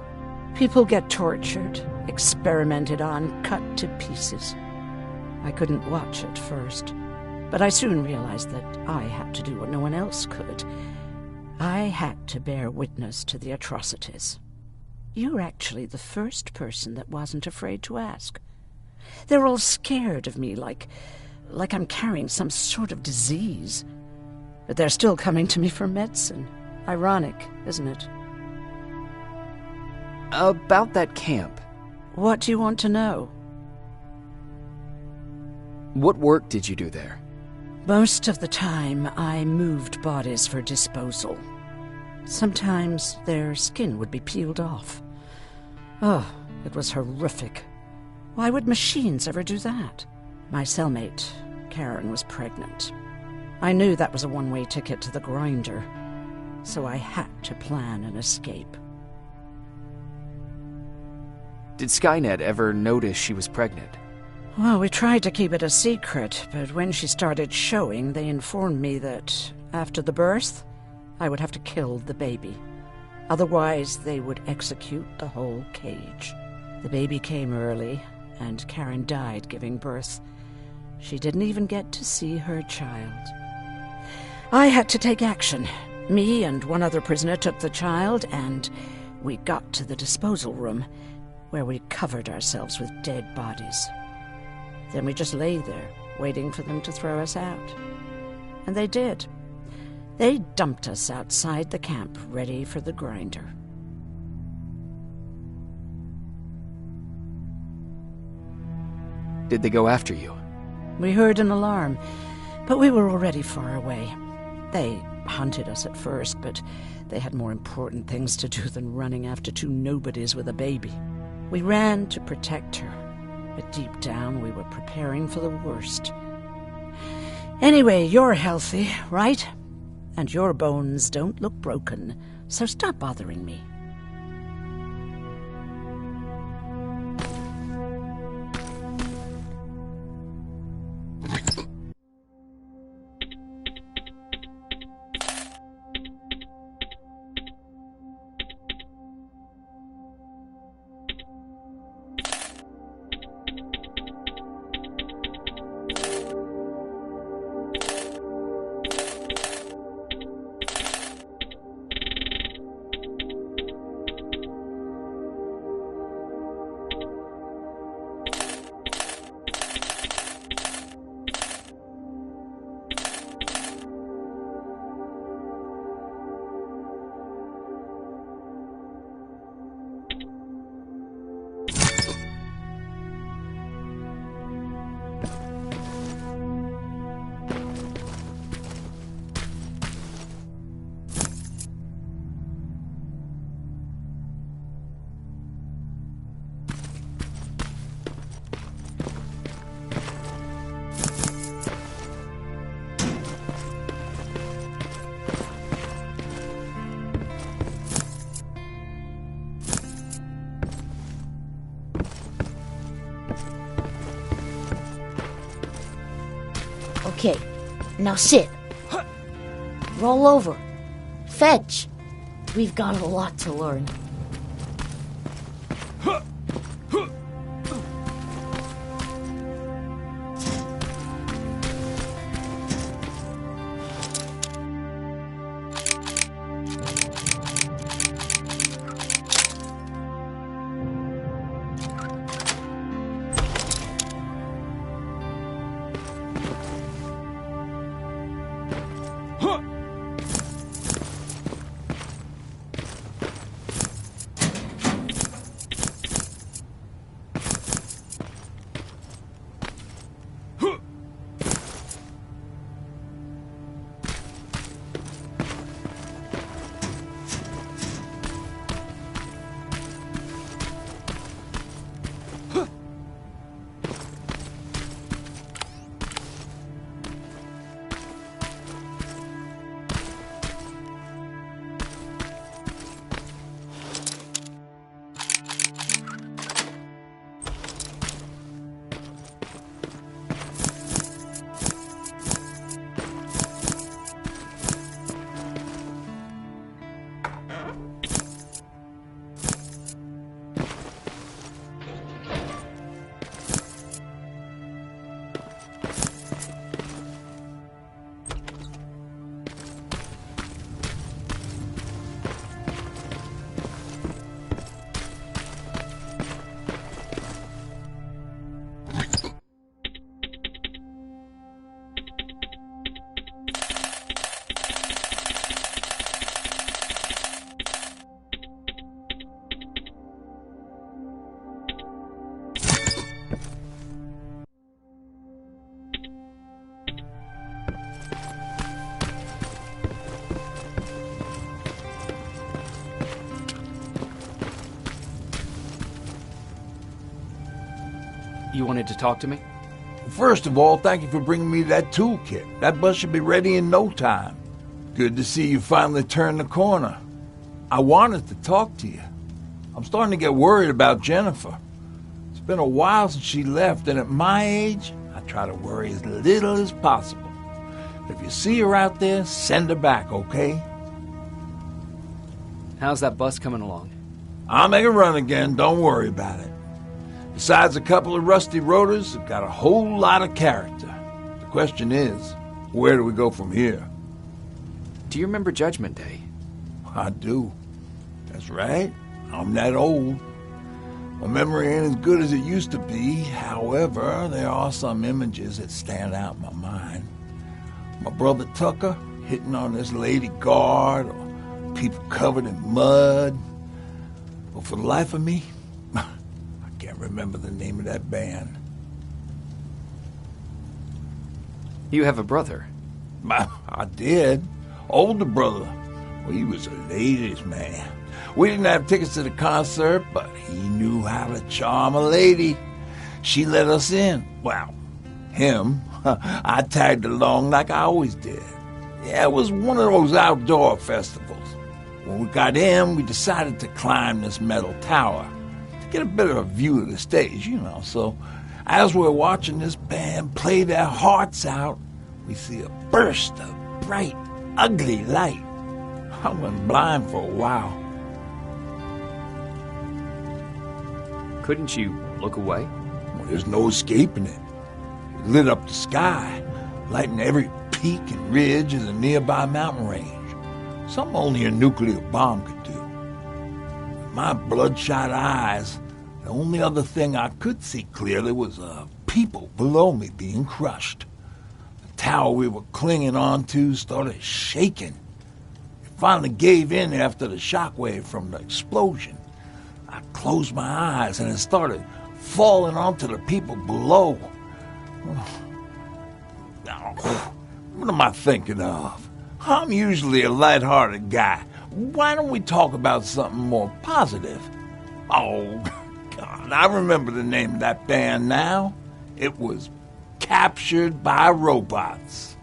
People get tortured, experimented on, cut to pieces. I couldn't watch at first, but I soon realized that I had to do what no one else could. I had to bear witness to the atrocities. You're actually the first person that wasn't afraid to ask. They're all scared of me, like I'm carrying some sort of disease. But they're still coming to me for medicine. Ironic, isn't it? About that camp. What do you want to know? What work did you do there? Most of the time, I moved bodies for disposal. Sometimes their skin would be peeled off. Oh, it was horrific. Why would machines ever do that? My cellmate, Karen, was pregnant. I knew that was a one-way ticket to the grinder, so I had to plan an escape. Did Skynet ever notice she was pregnant? Well, we tried to keep it a secret, but when she started showing, they informed me that after the birth, I would have to kill the baby. Otherwise, they would execute the whole cage. The baby came early, and Karen died giving birth. She didn't even get to see her child. I had to take action. Me and one other prisoner took the child, and we got to the disposal room, where we covered ourselves with dead bodies. Then we just lay there, waiting for them to throw us out. And they did. They dumped us outside the camp, ready for the grinder. Did they go after you? We heard an alarm, but we were already far away. They hunted us at first, but they had more important things to do than running after two nobodies with a baby. We ran to protect her, but deep down we were preparing for the worst. Anyway, you're healthy, right? And your bones don't look broken, so stop bothering me. Okay, now sit. Roll over. Fetch. We've got a lot to learn. You wanted to talk to me? First of all, thank you for bringing me that toolkit. That bus should be ready in no time. Good to see you finally turned the corner. I wanted to talk to you. I'm starting to get worried about Jennifer. It's been a while since she left, and at my age, I try to worry as little as possible. If you see her out there, send her back, okay? How's that bus coming along? I'll make a run again, don't worry about it. Besides a couple of rusty rotors, it's got a whole lot of character. The question is, where do we go from here? Do you remember Judgment Day? I do. That's right. I'm that old. My memory ain't as good as it used to be. However, there are some images that stand out in my mind. My brother Tucker hitting on this lady guard, or people covered in mud. But for the life of me, I can't remember the name of that band. You have a brother? I did. Older brother. Well, he was a ladies' man. We didn't have tickets to the concert, but he knew how to charm a lady. She let us in. Well, him. I tagged along like I always did. Yeah, it was one of those outdoor festivals. When we got in, we decided to climb this metal tower to get a better view of the stage, you know. So as we're watching this band play their hearts out, we see a burst of bright, ugly light. I went blind for a while. Couldn't you look away? Well, there's no escaping it. It lit up the sky, lighting every peak and ridge of the nearby mountain range. Something only a nuclear bomb could do. With my bloodshot eyes, the only other thing I could see clearly was people below me being crushed. The tower we were clinging onto started shaking. It finally gave in after the shockwave from the explosion. I closed my eyes and it started falling onto the people below. What am I thinking of? I'm usually a lighthearted guy. Why don't we talk about something more positive? Oh, God, I remember the name of that band now. It was Captured by Robots.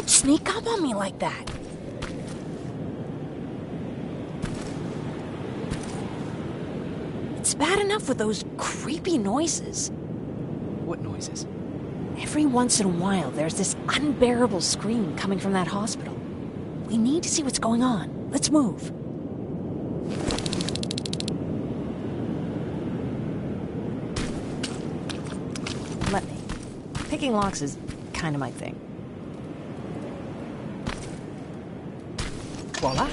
Sneak up on me like that. It's bad enough with those creepy noises. What noises? Every once in a while, there's this unbearable scream coming from that hospital. We need to see what's going on. Let's move. Let me. Picking locks is kind of my thing. Voila.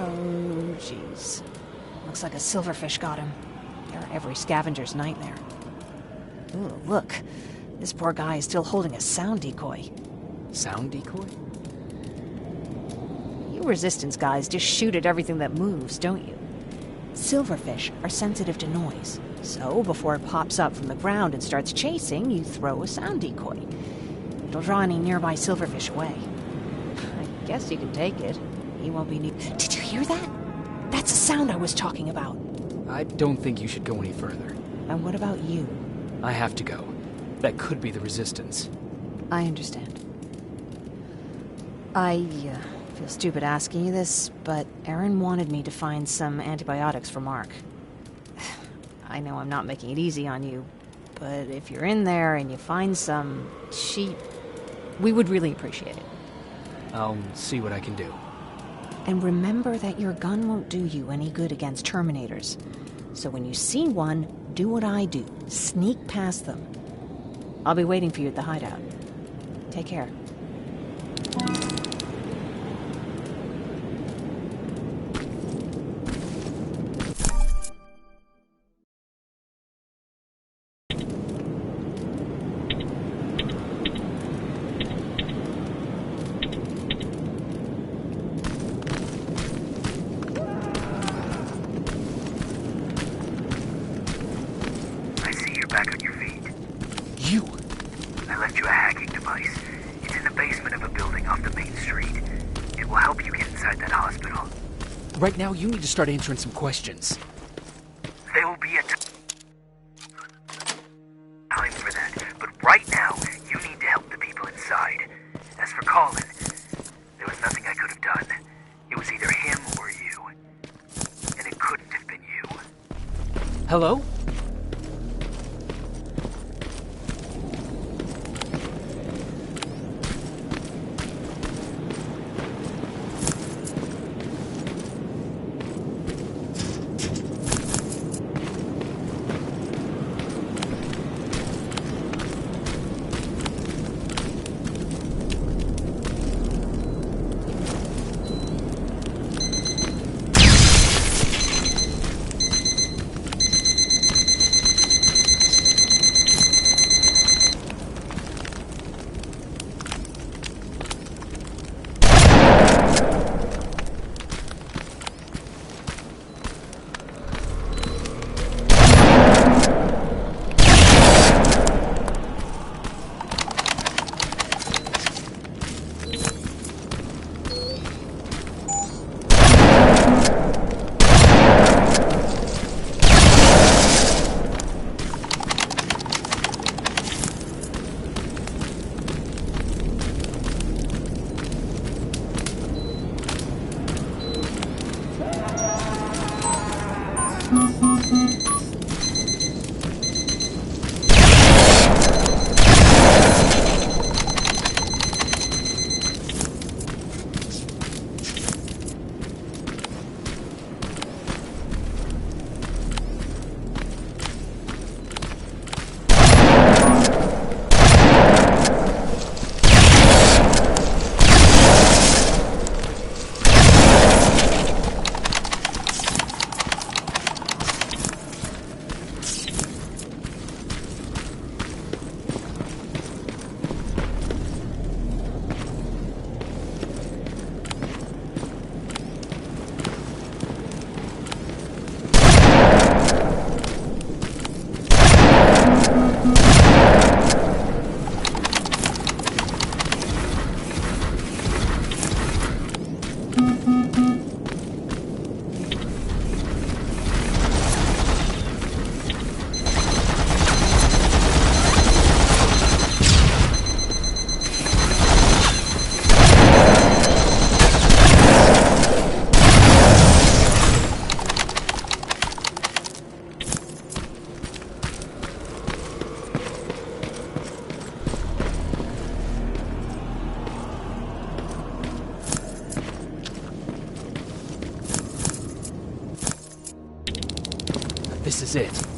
Oh, jeez. Looks like a silverfish got him. They're every scavenger's nightmare. Ooh, look. This poor guy is still holding a sound decoy. Sound decoy? You Resistance guys just shoot at everything that moves, don't you? Silverfish are sensitive to noise, so before it pops up from the ground and starts chasing, you throw a sound decoy. It'll draw any nearby silverfish away. I guess you can take it. He won't be Did you hear that? That's the sound I was talking about. I don't think you should go any further. And what about you? I have to go. That could be the Resistance. I understand. I feel stupid asking you this, but Erin wanted me to find some antibiotics for Mark. I know I'm not making it easy on you, but if you're in there and you find some, we would really appreciate it. I'll see what I can do. And remember that your gun won't do you any good against Terminators. So when you see one, do what I do. Sneak past them. I'll be waiting for you at the hideout. Take care. I see you're back on your feet. You! I left you a hacking device. It's in the basement of a building off the main street. It will help you get inside that hospital. Right now, you need to start answering some questions. There will be a time for that, but right now, you need to help the people inside. As for Colin, there was nothing I could have done. It was either him or you. And it couldn't have been you. Hello? This is it.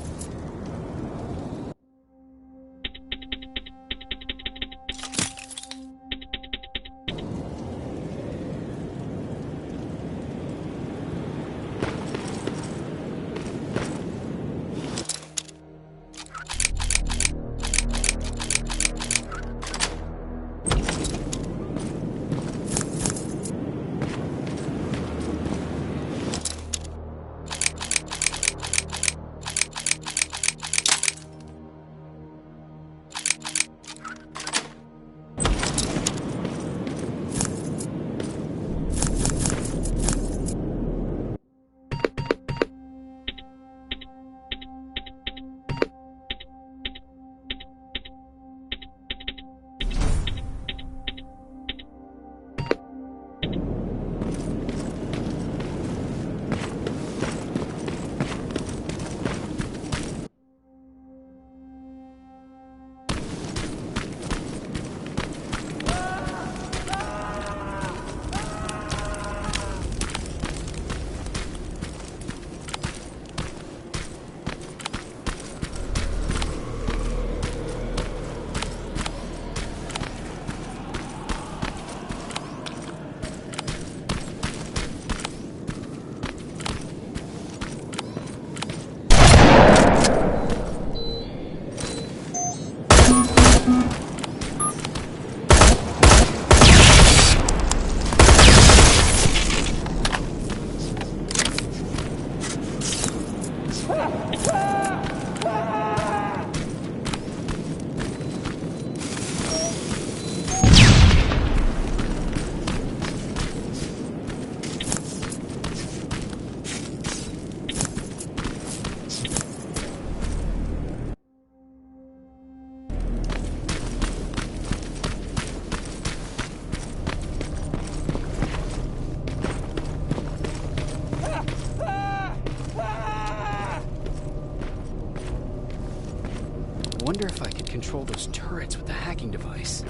Wonder if I could control those turrets with the hacking device.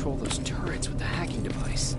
control those turrets with the hacking device.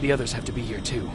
The others have to be here too.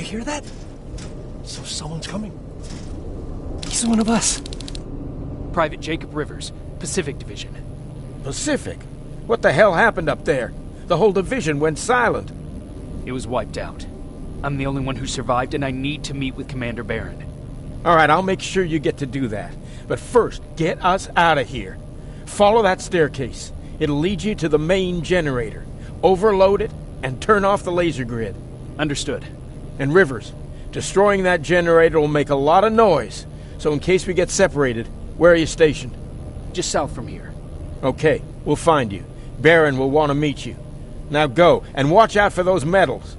hear that? So someone's coming. He's one of us. Private Jacob Rivers, Pacific Division. Pacific? What the hell happened up there? The whole division went silent. It was wiped out. I'm the only one who survived, and I need to meet with Commander Barron. All right, I'll make sure you get to do that. But first, get us out of here. Follow that staircase. It'll lead you to the main generator. Overload it and turn off the laser grid. Understood. And Rivers, destroying that generator will make a lot of noise. So in case we get separated, where are you stationed? Just south from here. Okay, we'll find you. Baron will want to meet you. Now go, and watch out for those medals.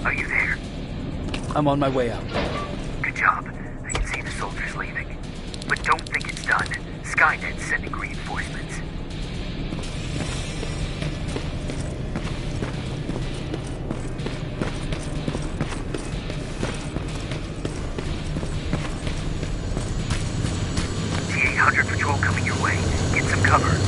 Are you there? I'm on my way out. Good job. I can see the soldiers leaving. But don't think it's done. Skynet's sending reinforcements. T-800 patrol coming your way. Get some cover.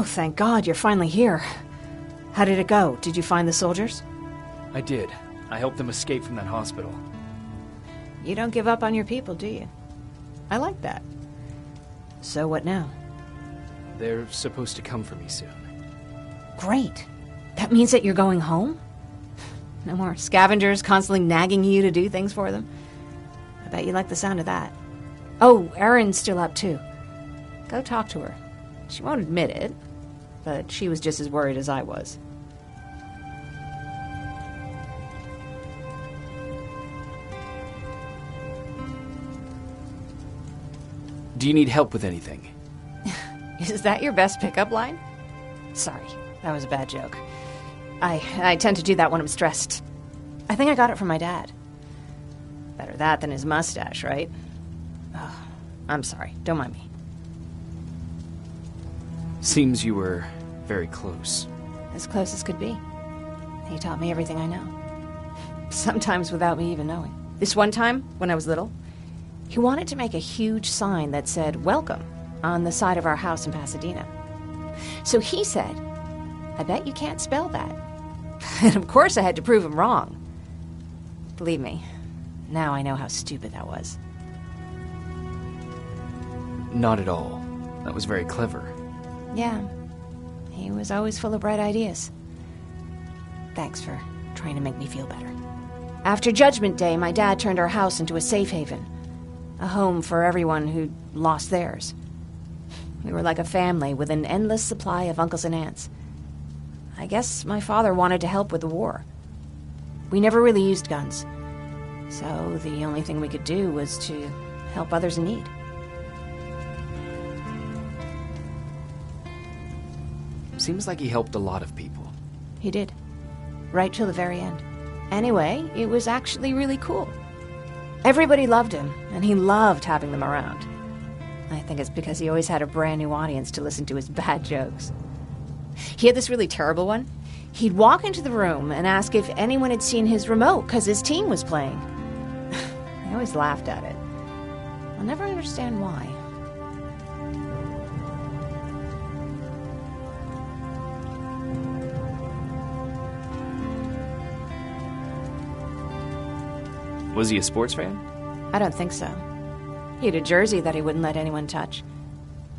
Oh, thank God, you're finally here. How did it go? Did you find the soldiers? I did. I helped them escape from that hospital. You don't give up on your people, do you? I like that. So what now? They're supposed to come for me soon. Great. That means that you're going home? No more scavengers constantly nagging you to do things for them? I bet you like the sound of that. Oh, Erin's still up too. Go talk to her. She won't admit it, but she was just as worried as I was. Do you need help with anything? Is that your best pickup line? Sorry, that was a bad joke. I tend to do that when I'm stressed. I think I got it from my dad. Better that than his mustache, right? Oh, I'm sorry, don't mind me. Seems you were very close. As close as could be. He taught me everything I know. Sometimes without me even knowing. This one time, when I was little, he wanted to make a huge sign that said, "Welcome," on the side of our house in Pasadena. So he said, "I bet you can't spell that." And of course I had to prove him wrong. Believe me, now I know how stupid that was. Not at all. That was very clever. Yeah, he was always full of bright ideas. Thanks for trying to make me feel better. After Judgment Day, my dad turned our house into a safe haven. A home for everyone who'd lost theirs. We were like a family with an endless supply of uncles and aunts. I guess my father wanted to help with the war. We never really used guns, so the only thing we could do was to help others in need. Seems like he helped a lot of people. He did. Right till the very end. Anyway, it was actually really cool. Everybody loved him, and he loved having them around. I think it's because he always had a brand new audience to listen to his bad jokes. He had this really terrible one. He'd walk into the room and ask if anyone had seen his remote because his team was playing. I always laughed at it. I'll never understand why. Was he a sports fan? I don't think so. He had a jersey that he wouldn't let anyone touch.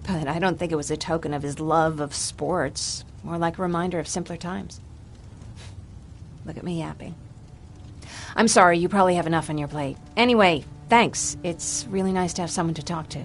But I don't think it was a token of his love of sports, more like a reminder of simpler times. Look at me yapping. I'm sorry, you probably have enough on your plate. Anyway, thanks. It's really nice to have someone to talk to.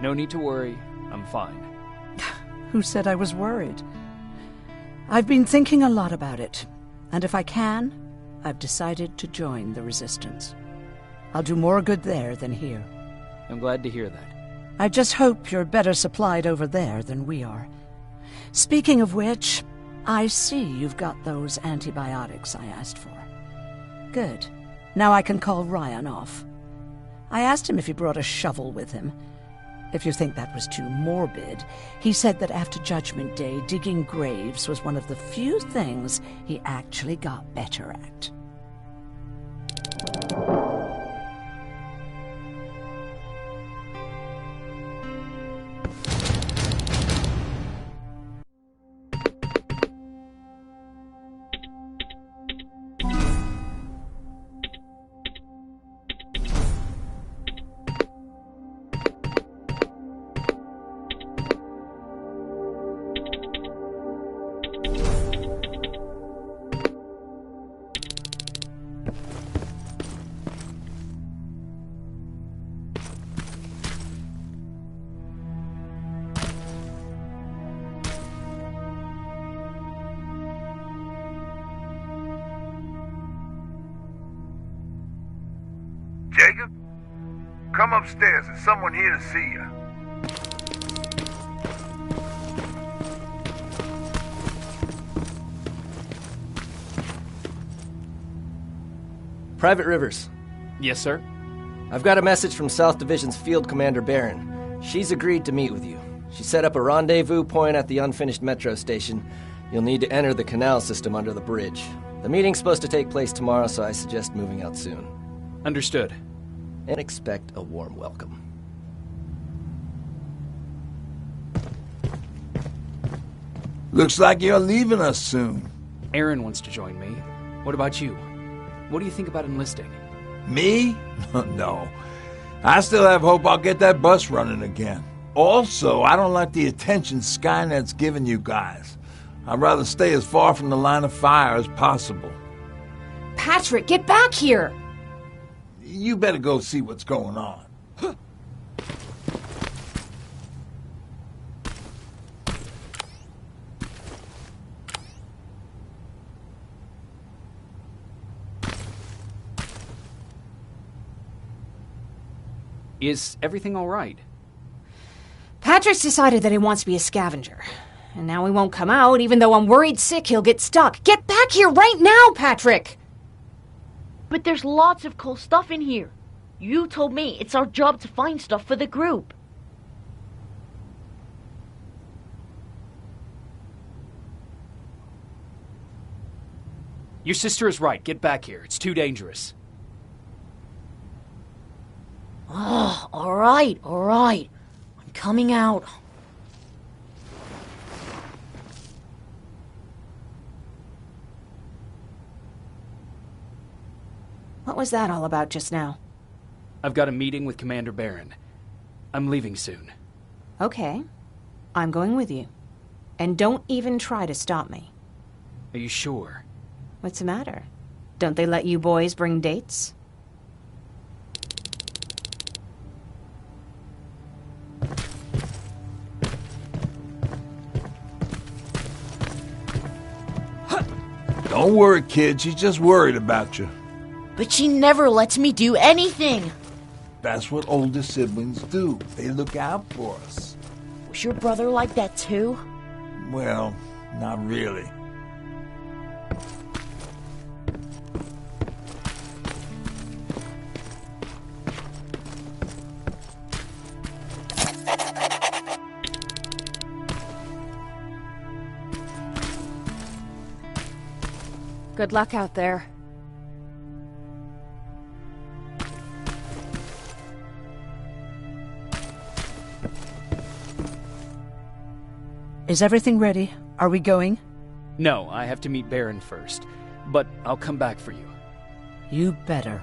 No need to worry. I'm fine. Who said I was worried? I've been thinking a lot about it, and if I can, I've decided to join the Resistance. I'll do more good there than here. I'm glad to hear that. I just hope you're better supplied over there than we are. Speaking of which, I see you've got those antibiotics I asked for. Good. Now I can call Ryan off. I asked him if he brought a shovel with him. If you think that was too morbid, he said that after Judgment Day, digging graves was one of the few things he actually got better at. Jacob? Come upstairs. There's someone here to see you. Private Rivers. Yes, sir? I've got a message from South Division's Field Commander Barron. She's agreed to meet with you. She set up a rendezvous point at the unfinished metro station. You'll need to enter the canal system under the bridge. The meeting's supposed to take place tomorrow, so I suggest moving out soon. Understood. And expect a warm welcome. Looks like you're leaving us soon. Aaron wants to join me. What about you? What do you think about enlisting? Me? No. I still have hope I'll get that bus running again. Also, I don't like the attention Skynet's giving you guys. I'd rather stay as far from the line of fire as possible. Patrick, get back here! You better go see what's going on. Is everything all right? Patrick's decided that he wants to be a scavenger. And now he won't come out, even though I'm worried sick he'll get stuck. Get back here right now, Patrick! But there's lots of cool stuff in here. You told me it's our job to find stuff for the group. Your sister is right. Get back here. It's too dangerous. Oh, all right. I'm coming out. What was that all about just now? I've got a meeting with Commander Barron. I'm leaving soon. Okay. I'm going with you. And don't even try to stop me. Are you sure? What's the matter? Don't they let you boys bring dates? Don't worry, kid. She's just worried about you. But she never lets me do anything. That's what older siblings do. They look out for us. Was your brother like that too? Well, not really. Good luck out there. Is everything ready? Are we going? No, I have to meet Barron first. But I'll come back for you. You better.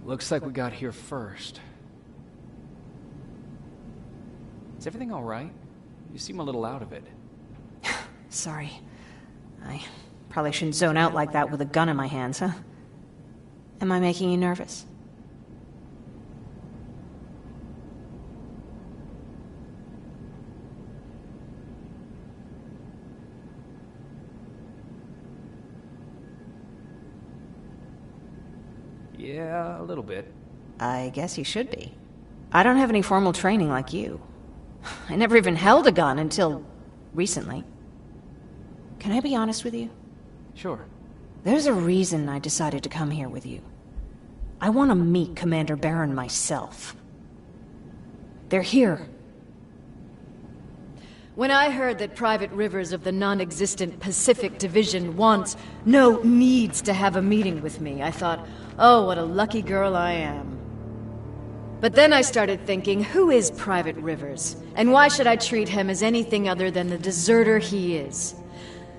Looks like we got here first. Is everything all right? You seem a little out of it. Sorry. I probably shouldn't zone out like that with a gun in my hands, huh? Am I making you nervous? Yeah, a little bit. I guess you should be. I don't have any formal training like you. I never even held a gun until recently. Can I be honest with you? Sure. There's a reason I decided to come here with you. I want to meet Commander Barron myself. They're here. When I heard that Private Rivers of the non-existent Pacific Division needs to have a meeting with me, I thought, oh, what a lucky girl I am. But then I started thinking, who is Private Rivers? And why should I treat him as anything other than the deserter he is?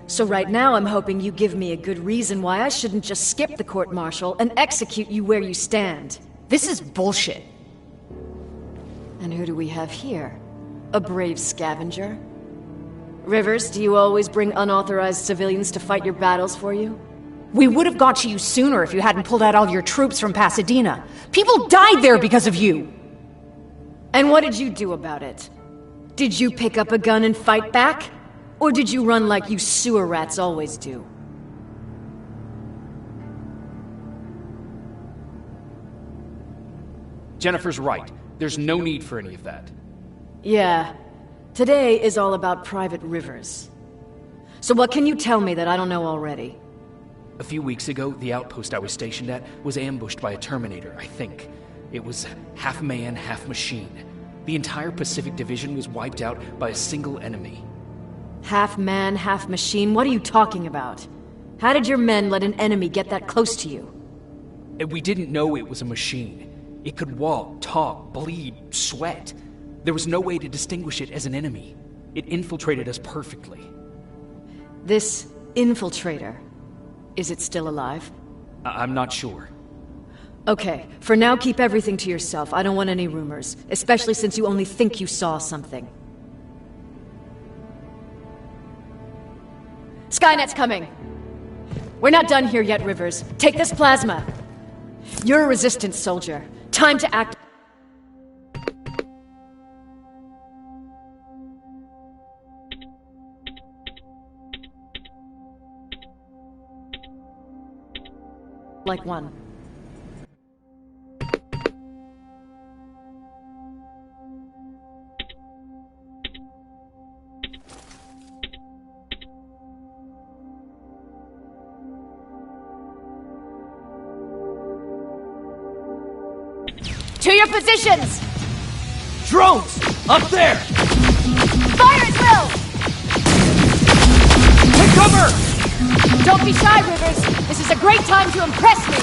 So right now I'm hoping you give me a good reason why I shouldn't just skip the court-martial and execute you where you stand. This is bullshit. And who do we have here? A brave scavenger? Rivers, do you always bring unauthorized civilians to fight your battles for you? We would have got to you sooner if you hadn't pulled out all your troops from Pasadena. People died there because of you! And what did you do about it? Did you pick up a gun and fight back? Or did you run like you sewer rats always do? Jennifer's right. There's no need for any of that. Yeah. Today is all about Private Rivers. So what can you tell me that I don't know already? A few weeks ago, the outpost I was stationed at was ambushed by a Terminator, I think. It was half man, half machine. The entire Pacific Division was wiped out by a single enemy. Half man, half machine? What are you talking about? How did your men let an enemy get that close to you? We didn't know it was a machine. It could walk, talk, bleed, sweat. There was no way to distinguish it as an enemy. It infiltrated us perfectly. This infiltrator, is it still alive? I'm not sure. Okay, for now keep everything to yourself. I don't want any rumors, especially since you only think you saw something. Skynet's coming! We're not done here yet, Rivers. Take this plasma. You're a resistance soldier. Time to act. Like one. To your positions! Drones! Up there! Fire at will! Take cover! Don't be shy, Rivers. This is a great time to impress me.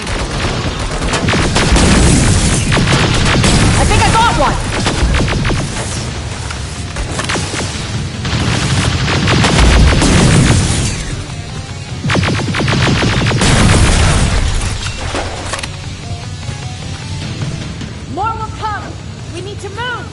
I think I got one! More will come. We need to move.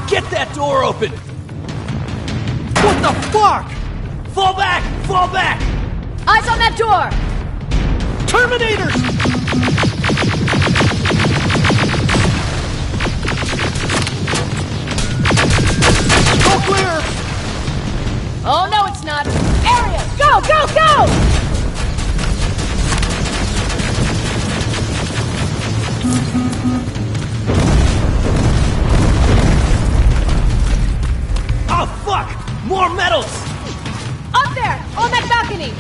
Get that door open! What the fuck? Fall back! Fall back! Eyes on that door! Terminators! Go clear! Oh, no, it's not. Area! Go, go, go! Oh, fuck! More metals! Up there! On that balcony!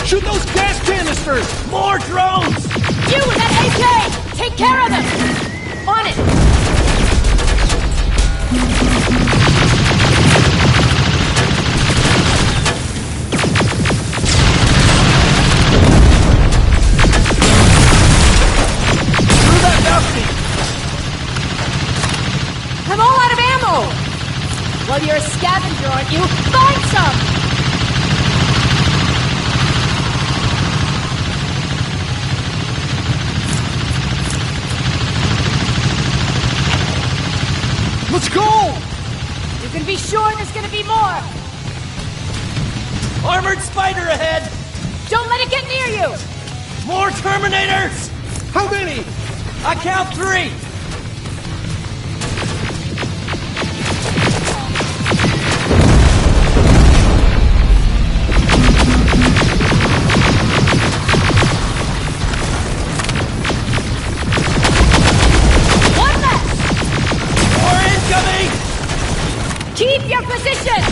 Shoot those gas canisters! More drones! You with that AK! Take care of them! On it! Through that balcony! I'm all out of ammo! Well, you're a scavenger, aren't you? Find some! Let's go! You can be sure there's gonna be more! Armored spider ahead! Don't let it get near you! More Terminators! How many? I count 3! One less! More incoming! Keep your position!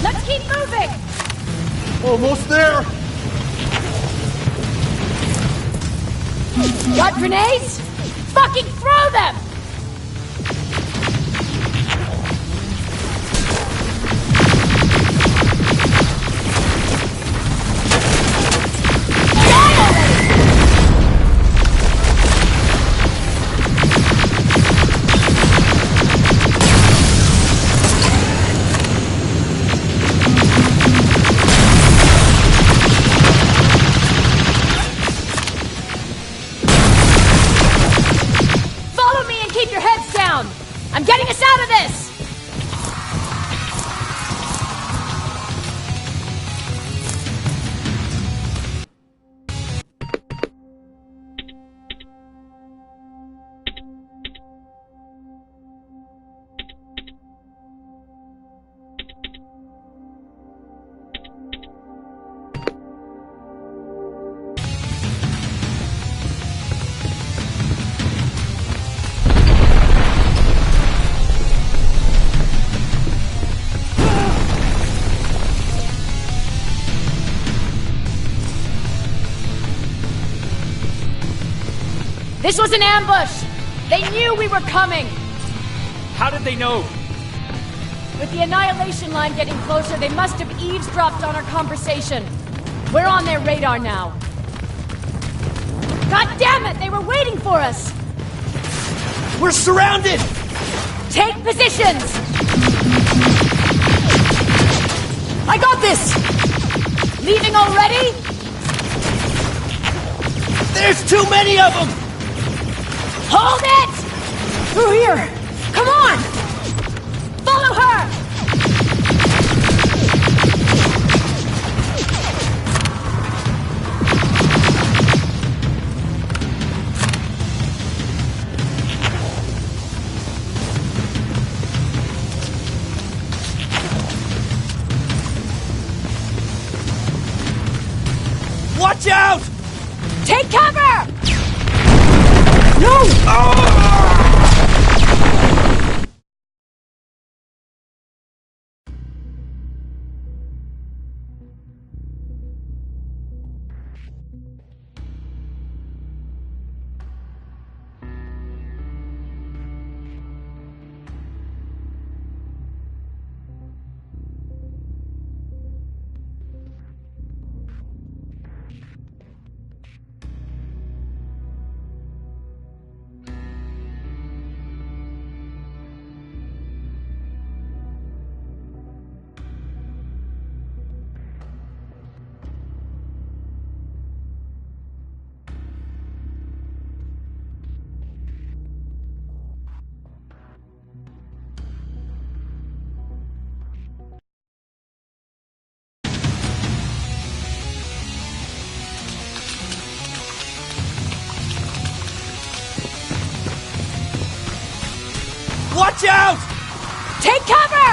Let's keep moving! Almost there! Got grenades? Fucking throw them! Die already! Follow me and keep your heads down! I'm getting us out of this! This was an ambush! They knew we were coming! How did they know? With the annihilation line getting closer, they must have eavesdropped on our conversation. We're on their radar now. God damn it! They were waiting for us! We're surrounded! Take positions! I got this! Leaving already? There's too many of them! Hold it! Through here! Come on! Follow her! Watch out! Take cover! No! Watch out! Take cover!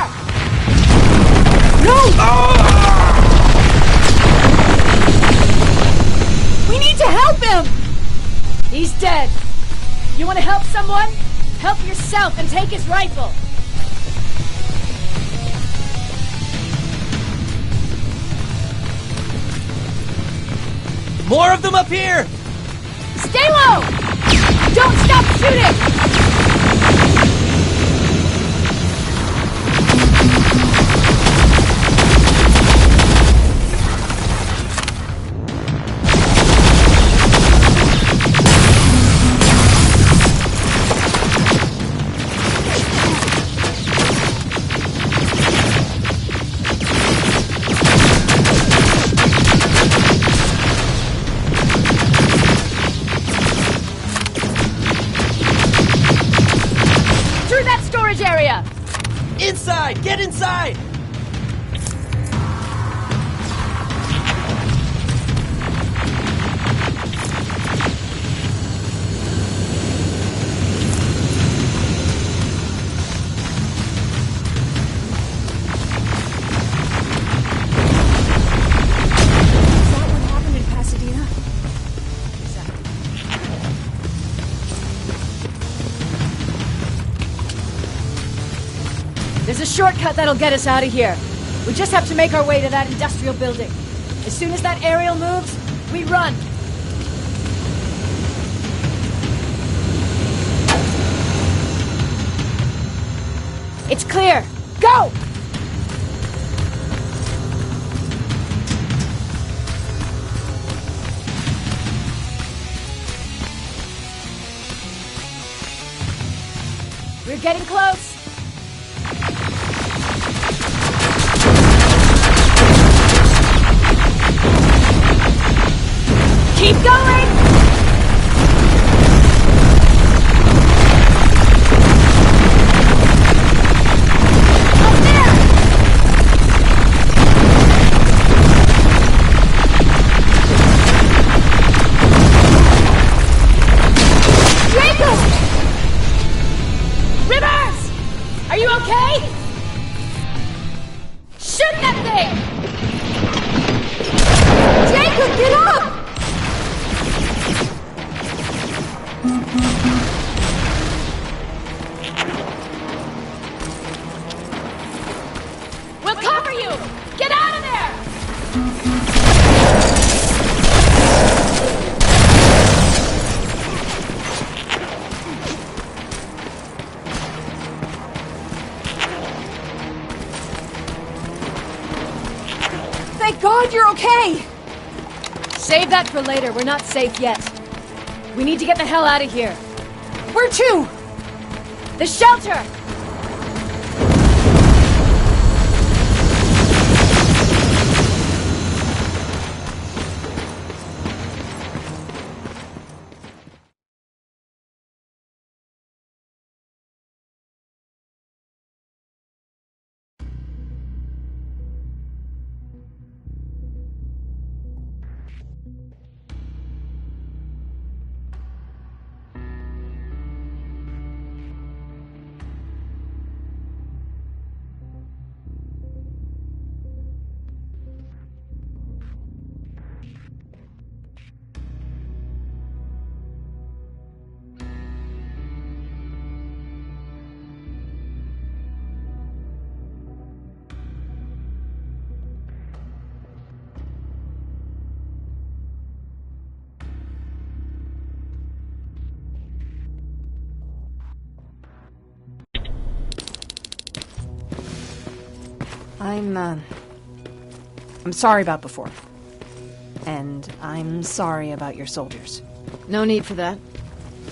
No! We need to help him! He's dead. You want to help someone? Help yourself and take his rifle. More of them up here! Stay low! Don't stop shooting! Area. Inside! Get inside! There's a shortcut that'll get us out of here. We just have to make our way to that industrial building. As soon as that aerial moves, we run. It's clear. Go! We're getting close. Keep going! Up there! Jacob! Rivers! Are you okay? Shoot that thing! Jacob, get up! We'll cover you! Get out of there! Thank God you're okay! Save that for later. We're not safe yet. We need to get the hell out of here. Where to? The shelter! I'm sorry about before. And I'm sorry about your soldiers. No need for that.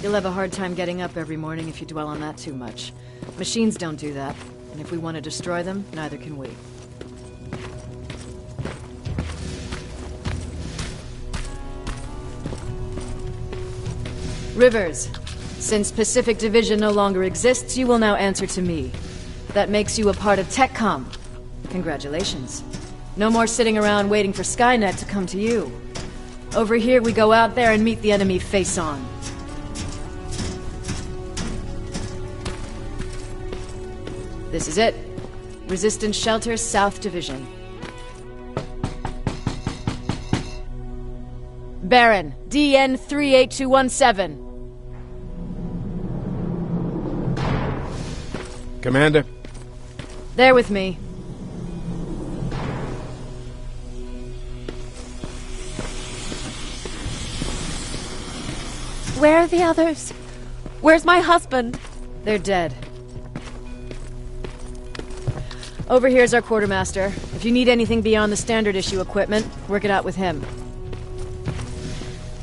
You'll have a hard time getting up every morning if you dwell on that too much. Machines don't do that, and if we want to destroy them, neither can we. Rivers, since Pacific Division no longer exists, you will now answer to me. That makes you a part of TechCom. Congratulations. No more sitting around waiting for Skynet to come to you. Over here, we go out there and meet the enemy face on. This is it. Resistance Shelter, South Division. Baron, DN 38217. Commander? There with me. Where are the others? Where's my husband? They're dead. Over here's our quartermaster. If you need anything beyond the standard issue equipment, work it out with him.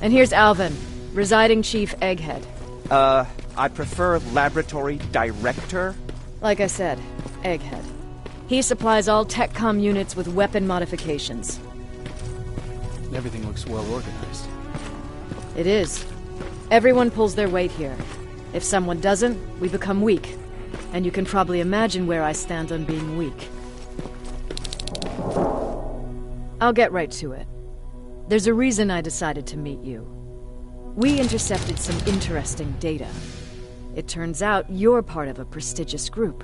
And here's Alvin, residing chief Egghead. I prefer laboratory director. Like I said, Egghead. He supplies all TechCom units with weapon modifications. Everything looks well organized. It is. Everyone pulls their weight here. If someone doesn't, we become weak. And you can probably imagine where I stand on being weak. I'll get right to it. There's a reason I decided to meet you. We intercepted some interesting data. It turns out you're part of a prestigious group.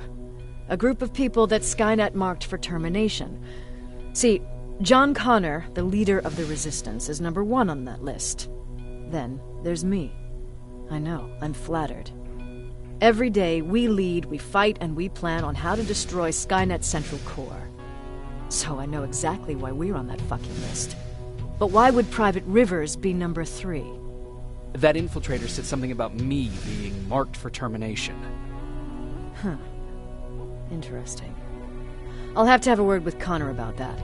A group of people that Skynet marked for termination. See, John Connor, the leader of the Resistance, is number 1 on that list. Then there's me. I know, I'm flattered. Every day, we lead, we fight, and we plan on how to destroy Skynet's central core. So I know exactly why we're on that fucking list. But why would Private Rivers be number 3? That infiltrator said something about me being marked for termination. Huh. Interesting. I'll have to have a word with Connor about that.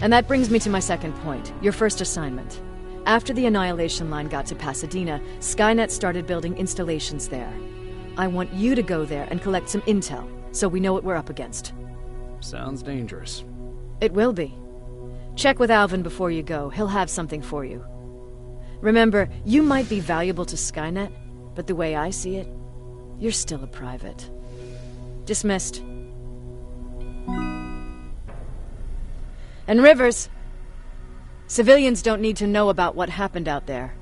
And that brings me to my second point, your first assignment. After the Annihilation Line got to Pasadena, Skynet started building installations there. I want you to go there and collect some intel, so we know what we're up against. Sounds dangerous. It will be. Check with Alvin before you go. He'll have something for you. Remember, you might be valuable to Skynet, but the way I see it, you're still a private. Dismissed. And Rivers! Civilians don't need to know about what happened out there.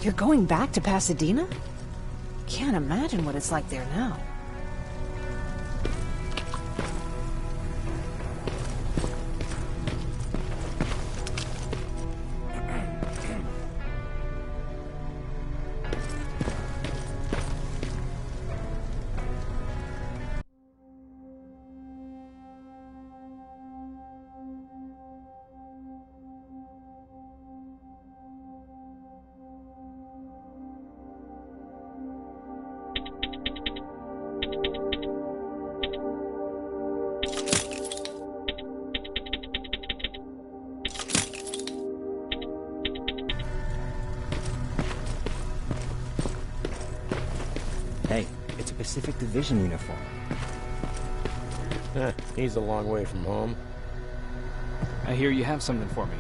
You're going back to Pasadena? Can't imagine what it's like there now. Hey, it's a Pacific Division uniform. He's a long way from home. I hear you have something for me.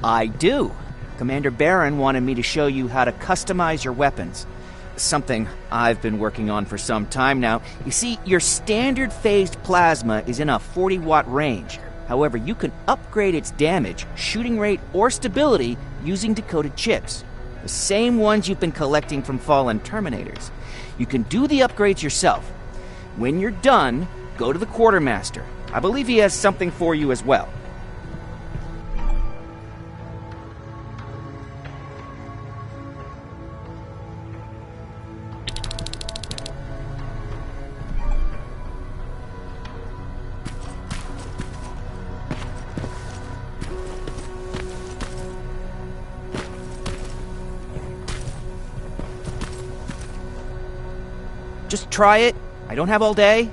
I do. Commander Barron wanted me to show you how to customize your weapons. Something I've been working on for some time now. You see, your standard phased plasma is in a 40-watt range. However, you can upgrade its damage, shooting rate, or stability using decoded chips. The same ones you've been collecting from fallen Terminators. You can do the upgrades yourself. When you're done, go to the quartermaster. I believe he has something for you as well. Just try it. I don't have all day.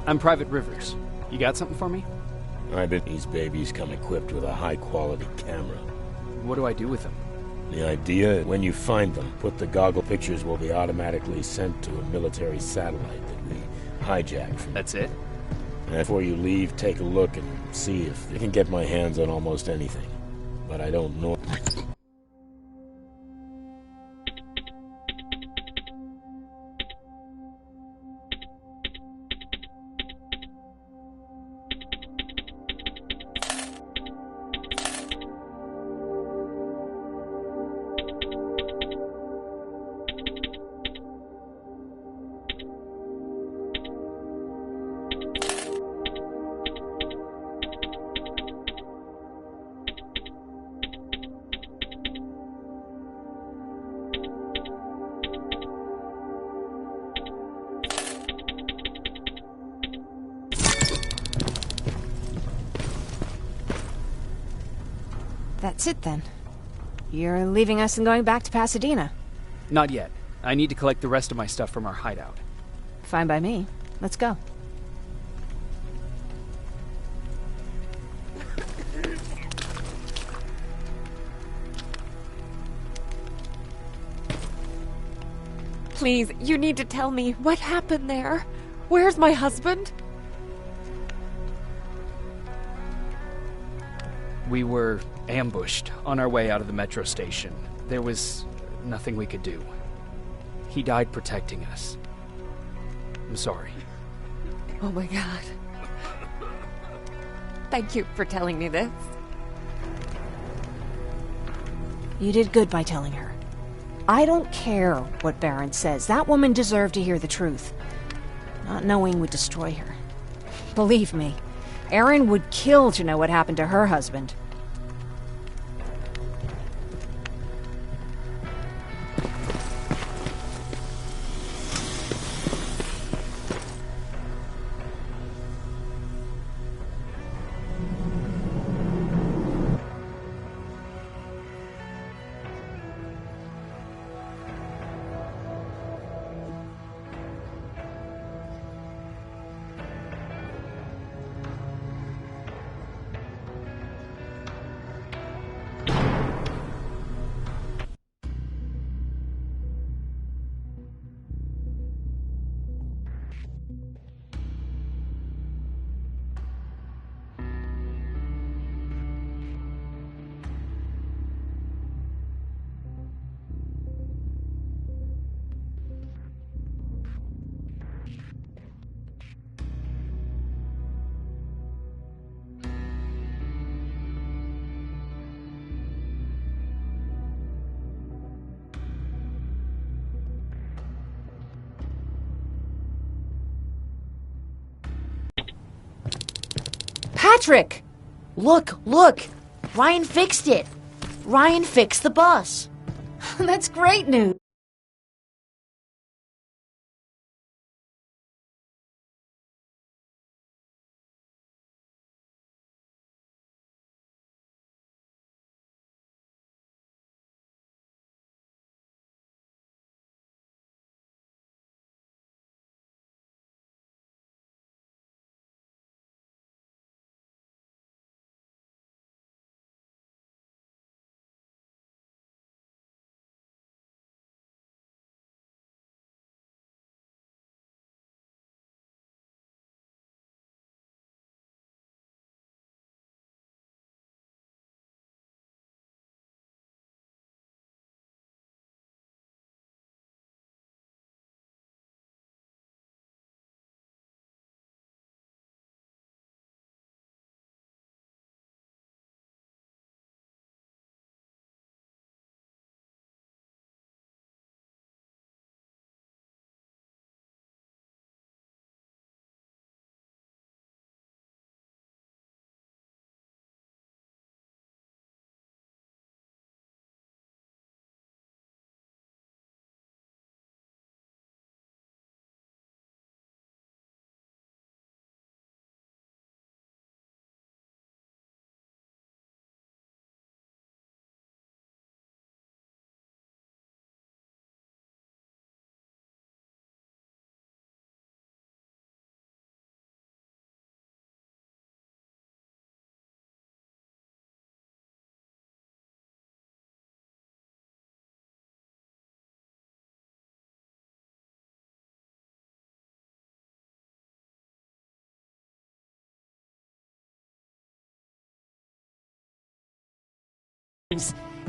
I'm Private Rivers. You got something for me? I bet these babies come equipped with a high-quality camera. What do I do with them? The idea, when you find them, put the goggle pictures will be automatically sent to a military satellite that we hijack. That's it? And before you leave, take a look and see if I can get my hands on almost anything. But I don't know. That's it then. You're leaving us and going back to Pasadena. Not yet. I need to collect the rest of my stuff from our hideout. Fine by me. Let's go. Please, you need to tell me what happened there. Where's my husband? We were ambushed on our way out of the metro station. There was nothing we could do. He died protecting us. I'm sorry. Oh my god. Thank you for telling me this. You did good by telling her. I don't care what Baron says. That woman deserved to hear the truth. Not knowing would destroy her. Believe me, Erin would kill to know what happened to her husband. Patrick! Look! Ryan fixed it! Ryan fixed the bus! That's great news.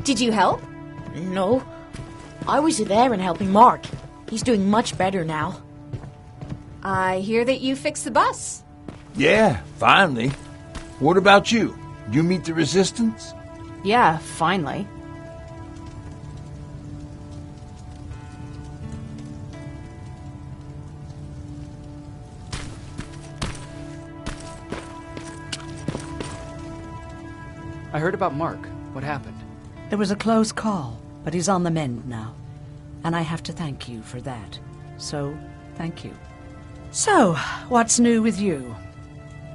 Did you help? No. I was there and helping Mark. He's doing much better now. I hear that you fixed the bus. Yeah, finally. What about you? You meet the Resistance? Yeah, finally. I heard about Mark. What happened? It was a close call, but he's on the mend now. And I have to thank you for that. So, thank you. So, what's new with you?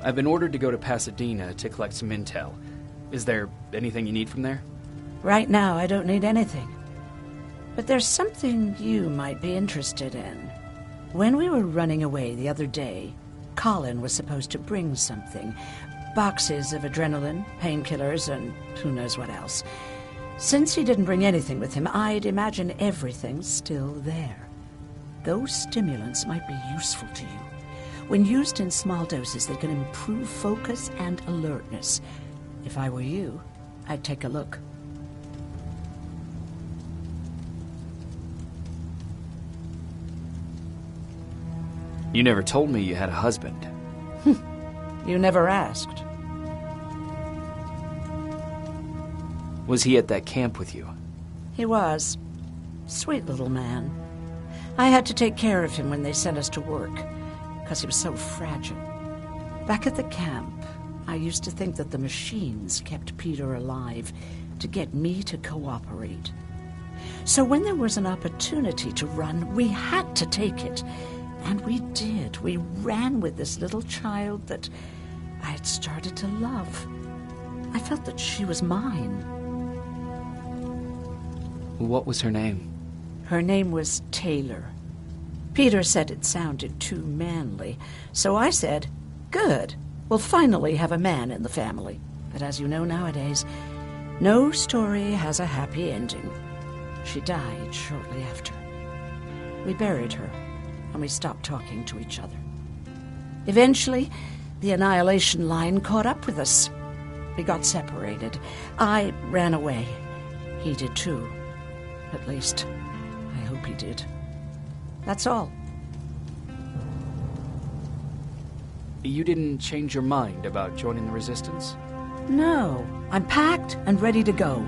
I've been ordered to go to Pasadena to collect some intel. Is there anything you need from there? Right now, I don't need anything. But there's something you might be interested in. When we were running away the other day, Colin was supposed to bring something. Boxes of adrenaline, painkillers, and who knows what else. Since he didn't bring anything with him, I'd imagine everything's still there. Those stimulants might be useful to you. When used in small doses, they can improve focus and alertness. If I were you, I'd take a look. You never told me you had a husband. You never asked. Was he at that camp with you? He was. Sweet little man. I had to take care of him when they sent us to work, because he was so fragile. Back at the camp, I used to think that the machines kept Peter alive to get me to cooperate. So when there was an opportunity to run, we had to take it. And we did. We ran with this little child that I had started to love. I felt that she was mine. What was her name? Her name was Taylor. Peter said it sounded too manly, so I said, good, we'll finally have a man in the family. But as you know nowadays, no story has a happy ending. She died shortly after. We buried her, and we stopped talking to each other. Eventually, the Annihilation Line caught up with us. We got separated. I ran away. He did too. At least, I hope he did. That's all. You didn't change your mind about joining the Resistance? No, I'm packed and ready to go.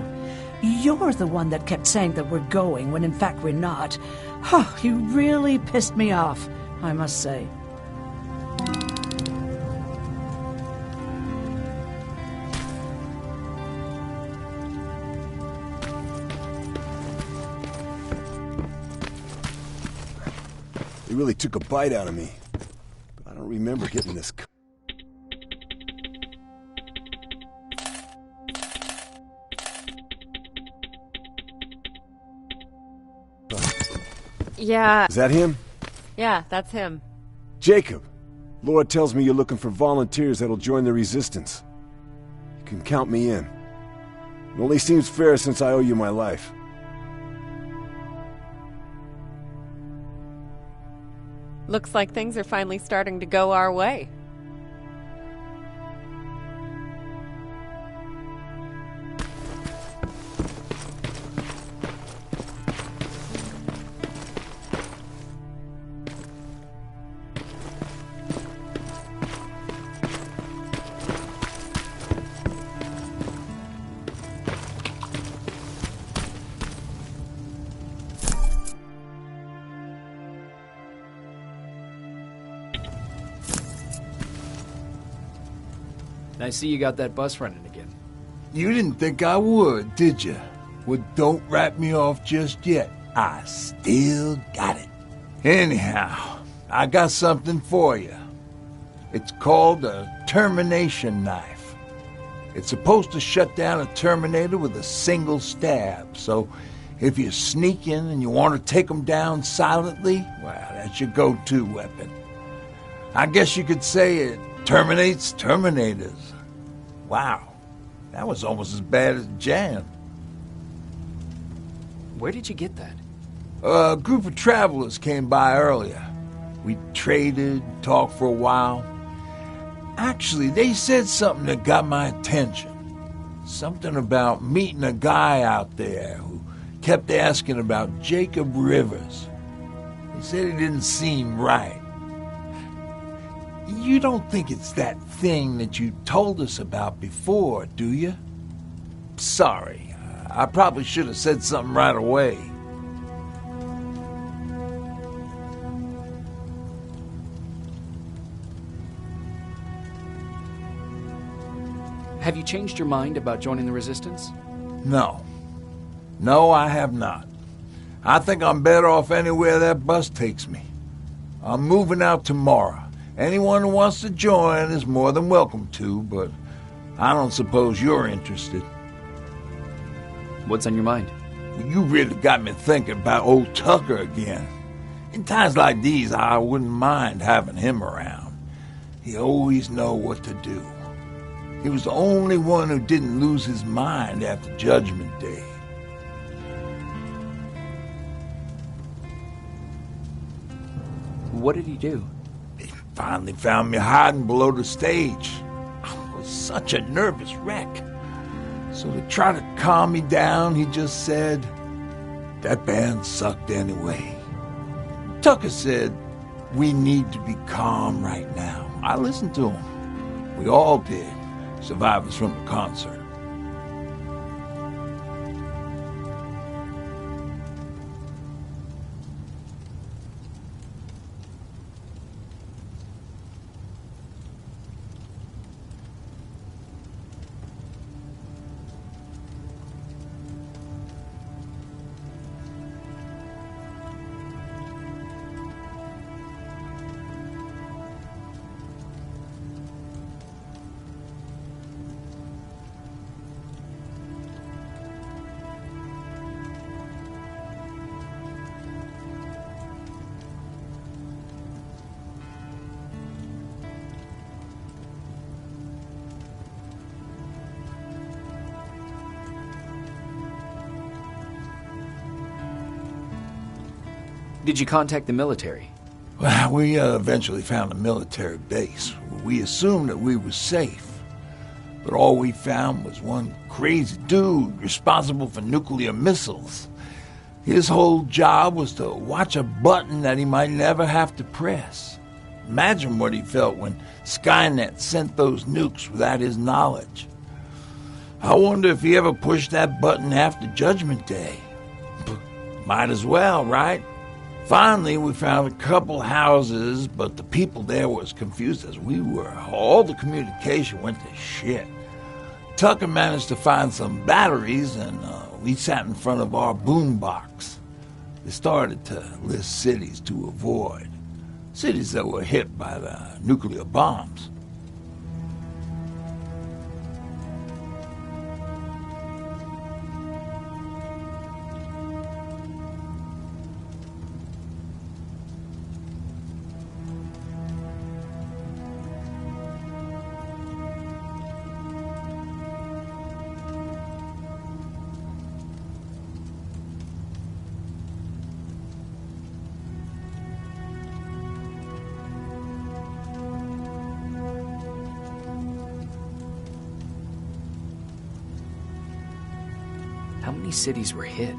You're the one that kept saying that we're going when in fact we're not. Oh, you really pissed me off, I must say. They really took a bite out of me. But I don't remember getting this. Yeah. Is that him? Yeah, that's him. Jacob! Laura tells me you're looking for volunteers that'll join the Resistance. You can count me in. It only seems fair since I owe you my life. Looks like things are finally starting to go our way. I see you got that bus running again. You didn't think I would, did you? Well, don't wrap me off just yet. I still got it. Anyhow, I got something for you. It's called a termination knife. It's supposed to shut down a Terminator with a single stab, so if you're sneaking and you want to take them down silently, well, that's your go-to weapon. I guess you could say it terminates Terminators. Wow, that was almost as bad as Jan. Where did you get that? A group of travelers came by earlier. We traded, talked for a while. Actually, they said something that got my attention. Something about meeting a guy out there who kept asking about Jacob Rivers. He said he didn't seem right. You don't think it's that thing that you told us about before, do you? Sorry, I probably should have said something right away. Have you changed your mind about joining the Resistance? No. No, I have not. I think I'm better off anywhere that bus takes me. I'm moving out tomorrow. Anyone who wants to join is more than welcome to, but I don't suppose you're interested. What's on your mind? You really got me thinking about old Tucker again. In times like these, I wouldn't mind having him around. He always know what to do. He was the only one who didn't lose his mind after Judgment Day. What did he do? He finally found me hiding below the stage. I was such a nervous wreck. So to try to calm me down, he just said, "That band sucked anyway." Tucker said, "We need to be calm right now." I listened to him. We all did. Survivors from the concert. Did you contact the military? Well, we eventually found a military base. We assumed that we were safe. But all we found was one crazy dude responsible for nuclear missiles. His whole job was to watch a button that he might never have to press. Imagine what he felt when Skynet sent those nukes without his knowledge. I wonder if he ever pushed that button after Judgment Day. Might as well, right? Finally, we found a couple houses, but the people there were as confused as we were. All the communication went to shit. Tucker managed to find some batteries, and we sat in front of our boombox. They started to list cities to avoid. Cities that were hit by the nuclear bombs. How many cities were hit?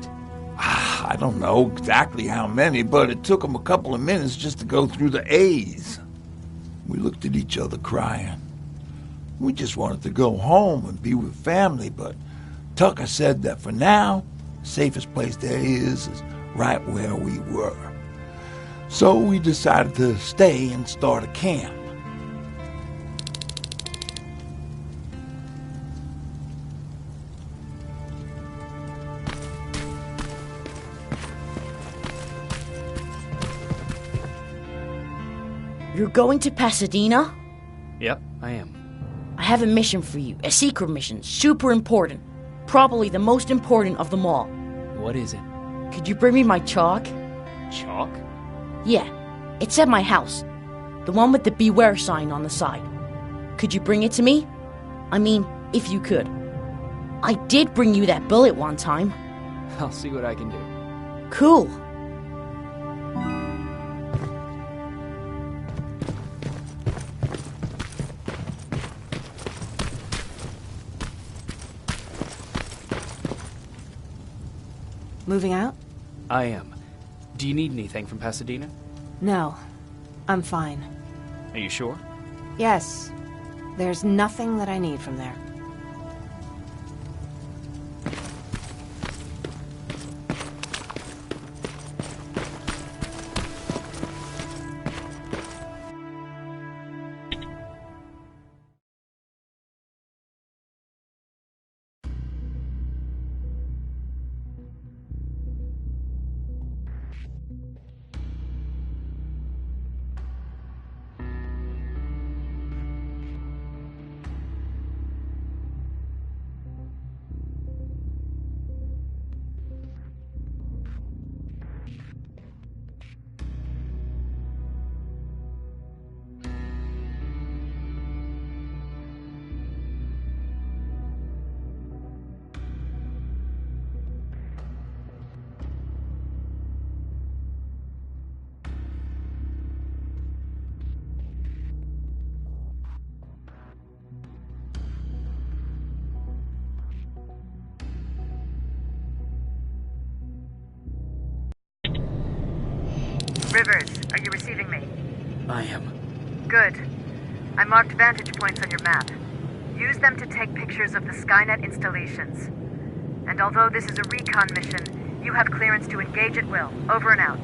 I don't know exactly how many, but it took them a couple of minutes just to go through the A's. We looked at each other crying. We just wanted to go home and be with family, but Tucker said that for now, the safest place there is right where we were. So we decided to stay and start a camp. You're going to Pasadena? Yep, I am. I have a mission for you. A secret mission. Super important. Probably the most important of them all. What is it? Could you bring me my chalk? Chalk? Yeah. It's at my house. The one with the beware sign on the side. Could you bring it to me? I mean, if you could. I did bring you that bullet one time. I'll see what I can do. Cool. moving out? I am. Do you need anything from Pasadena? No. I'm fine. Are you sure? Yes. There's nothing that I need from there. Rivers, are you receiving me? I am. Good. I marked vantage points on your map. Use them to take pictures of the Skynet installations. And although this is a recon mission, you have clearance to engage at will. Over and out.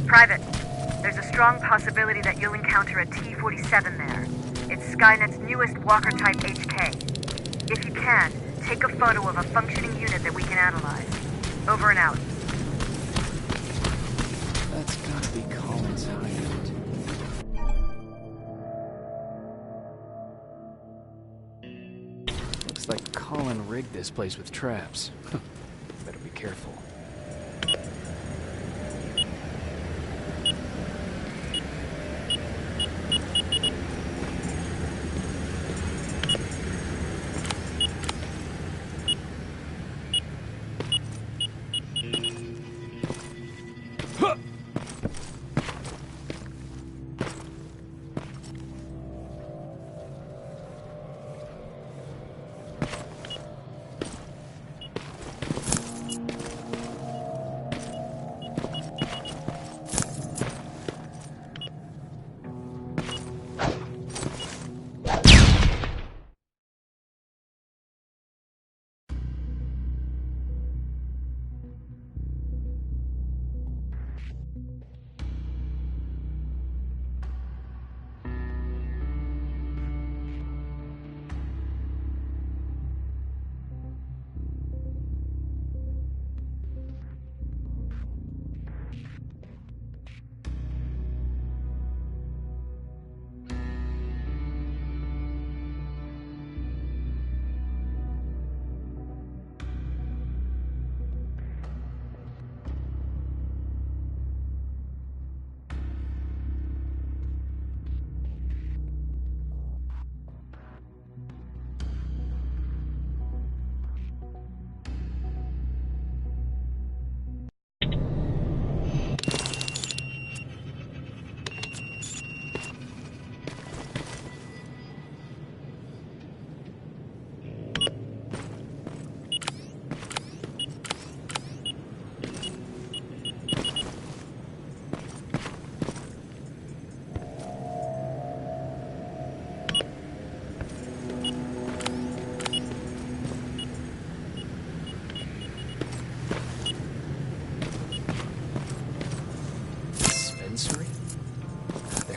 Private, there's a strong possibility that you'll encounter a T-47 there. It's Skynet's newest Walker-type HK. If you can, take a photo of a functioning unit that we can analyze. Over and out. That's gotta be Colin's hideout. Looks like Colin rigged this place with traps. Better be careful.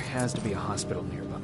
has to be a hospital nearby.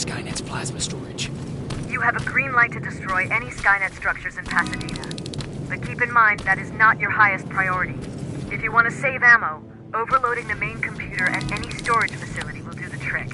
Skynet's plasma storage. You have a green light to destroy any Skynet structures in Pasadena. But keep in mind, that is not your highest priority. If you want to save ammo, overloading the main computer at any storage facility will do the trick.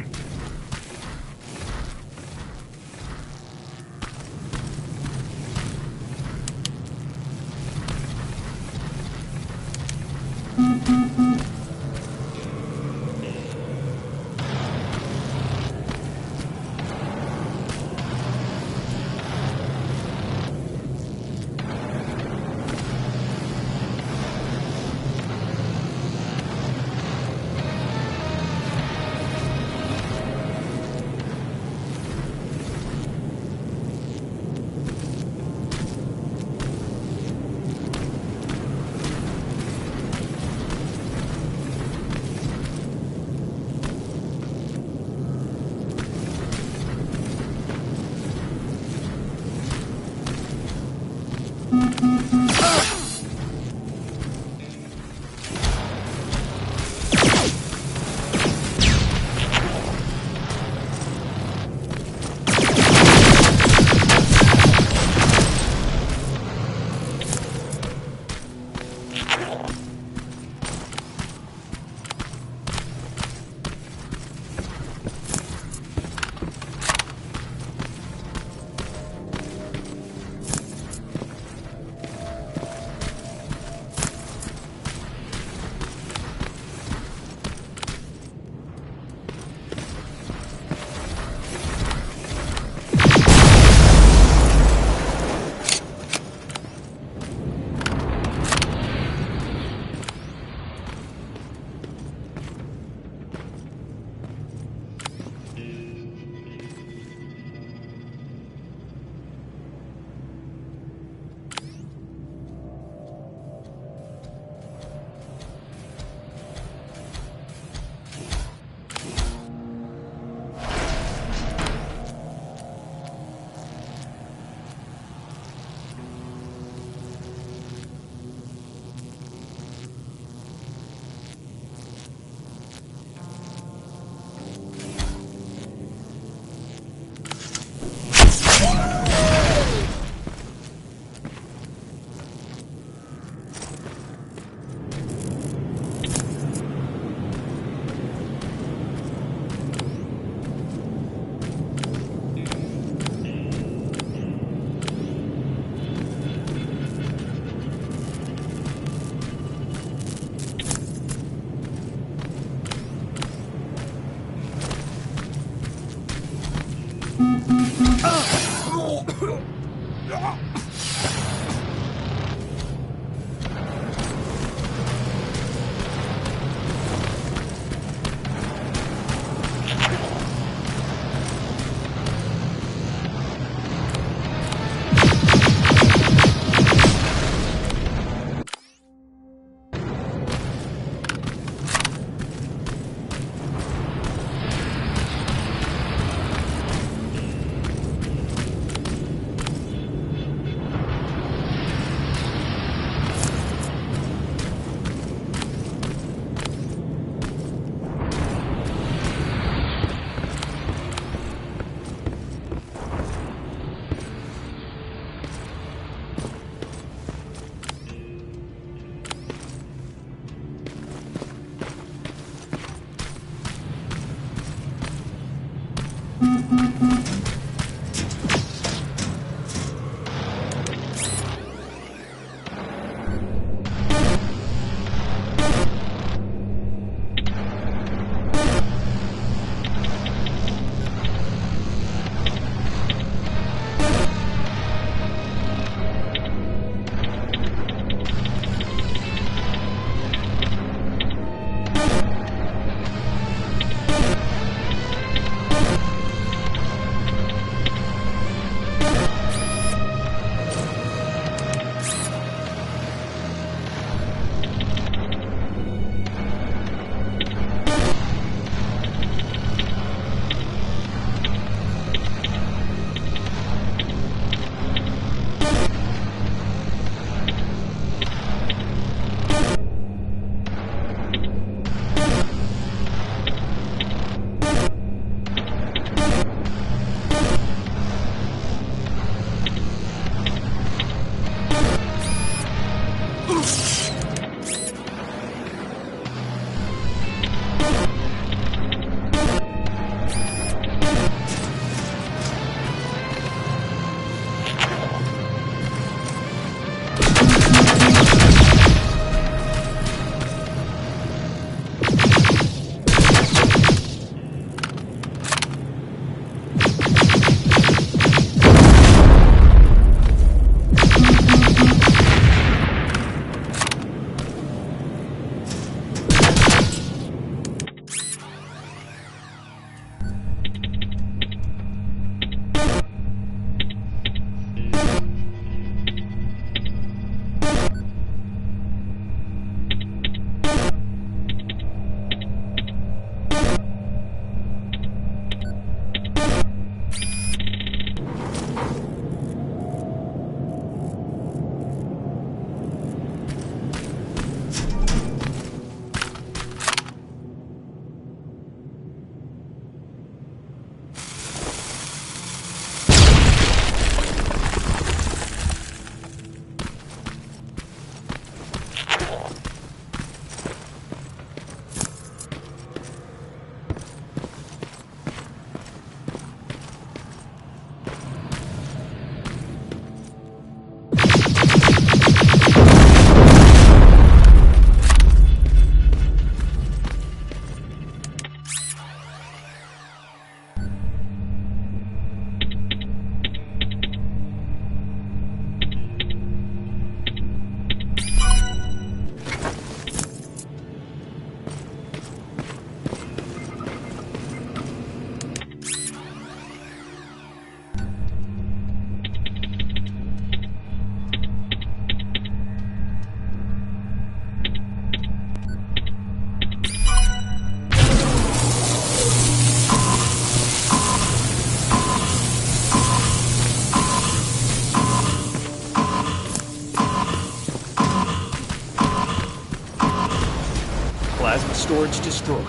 Plasma storage destroyed.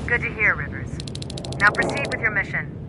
Good to hear, Rivers. Now proceed with your mission.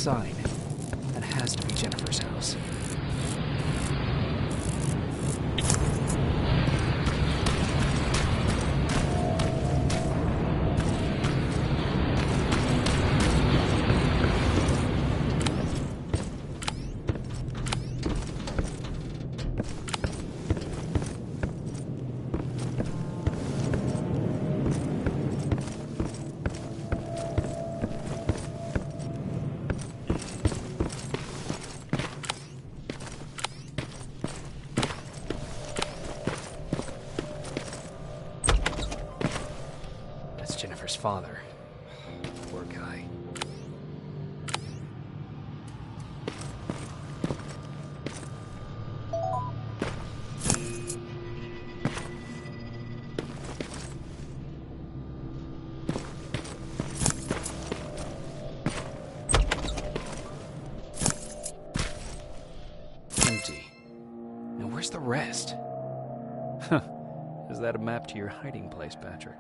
sign. That has to be Jennifer's house. Jennifer's father. Poor guy. Empty. Now where's the rest? Huh. Is that a map to your hiding place, Patrick?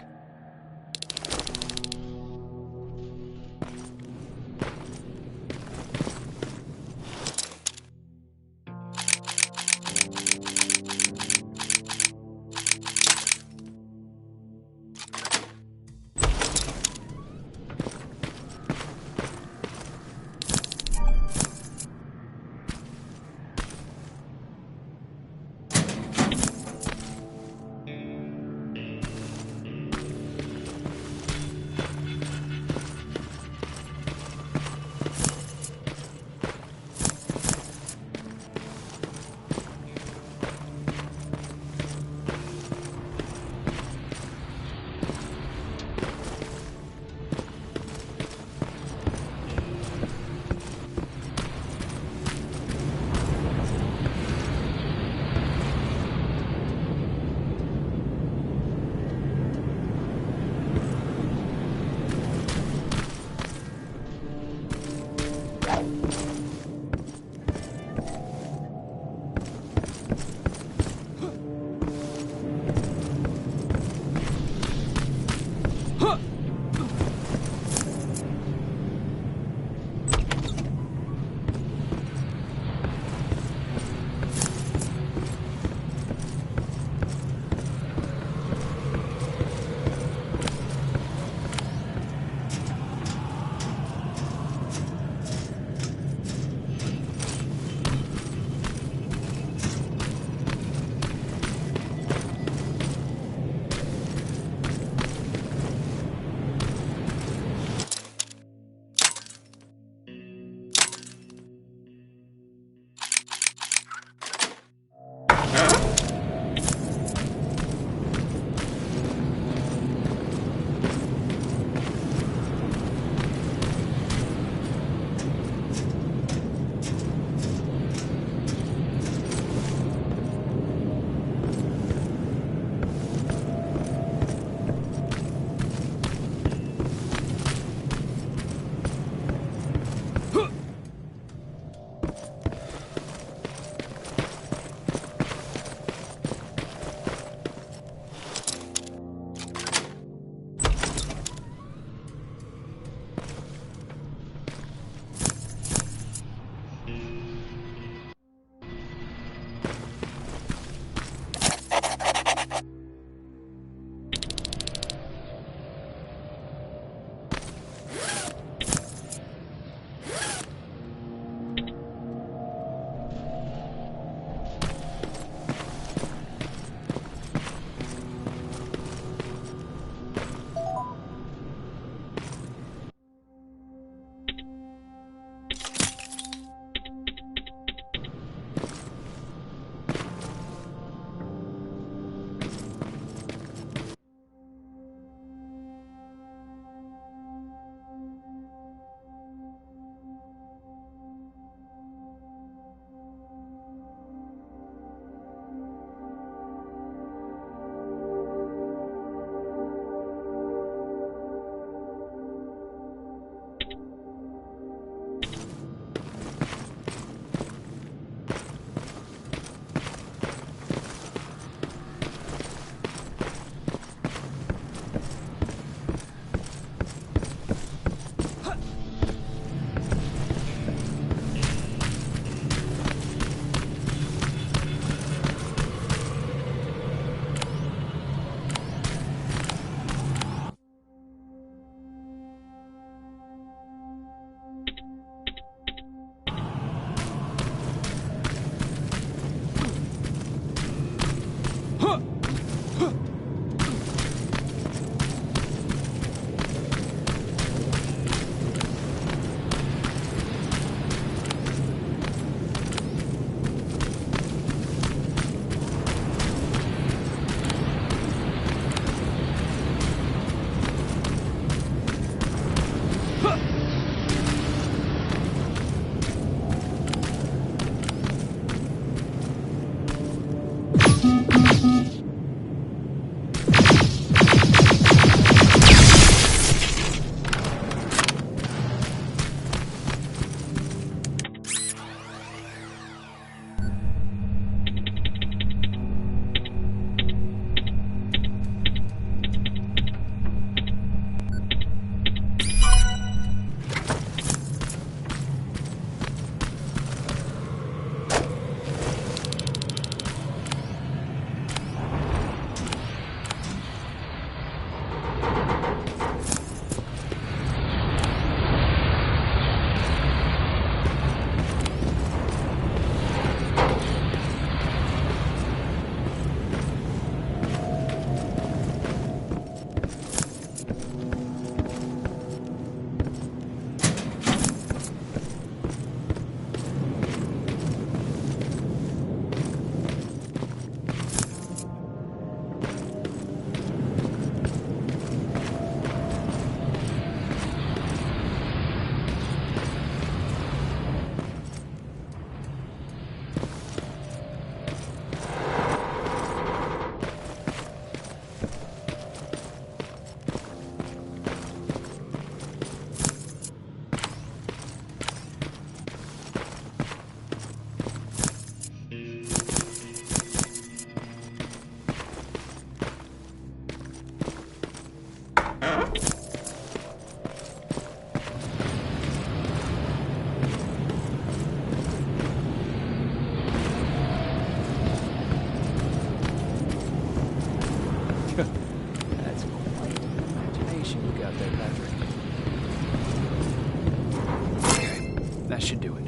That should do it.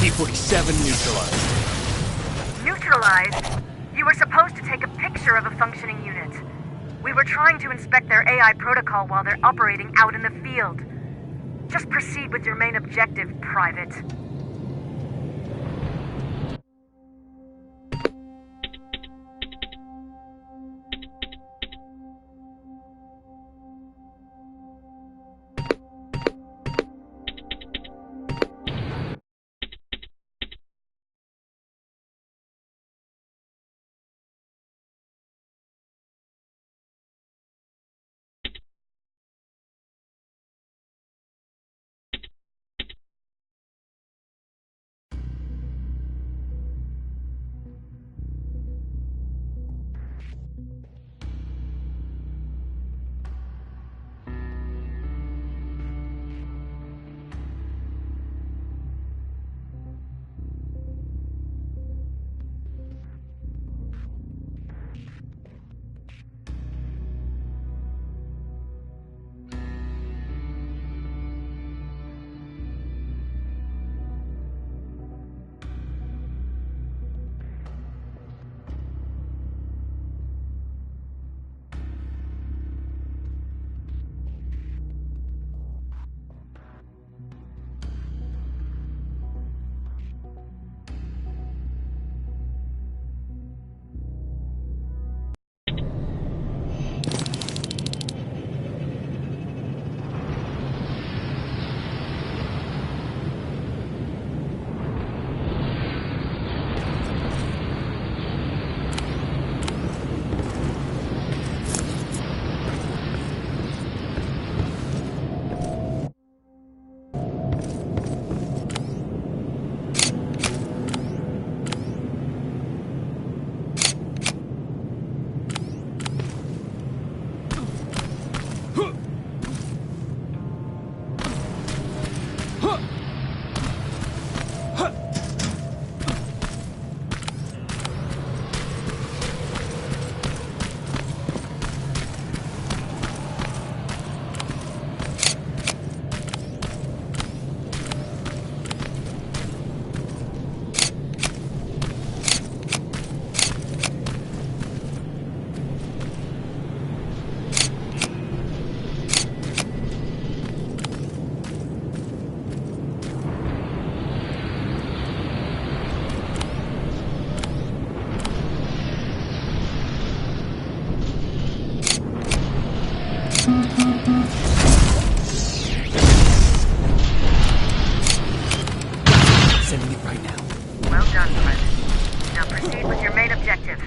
T-47 neutralized. Neutralized? You were supposed to take a picture of a functioning unit. We were trying to inspect their AI protocol while they're operating out in the field. Just proceed with your main objective, Private. Sending it right now. Well done, Private. Now proceed with your main objective.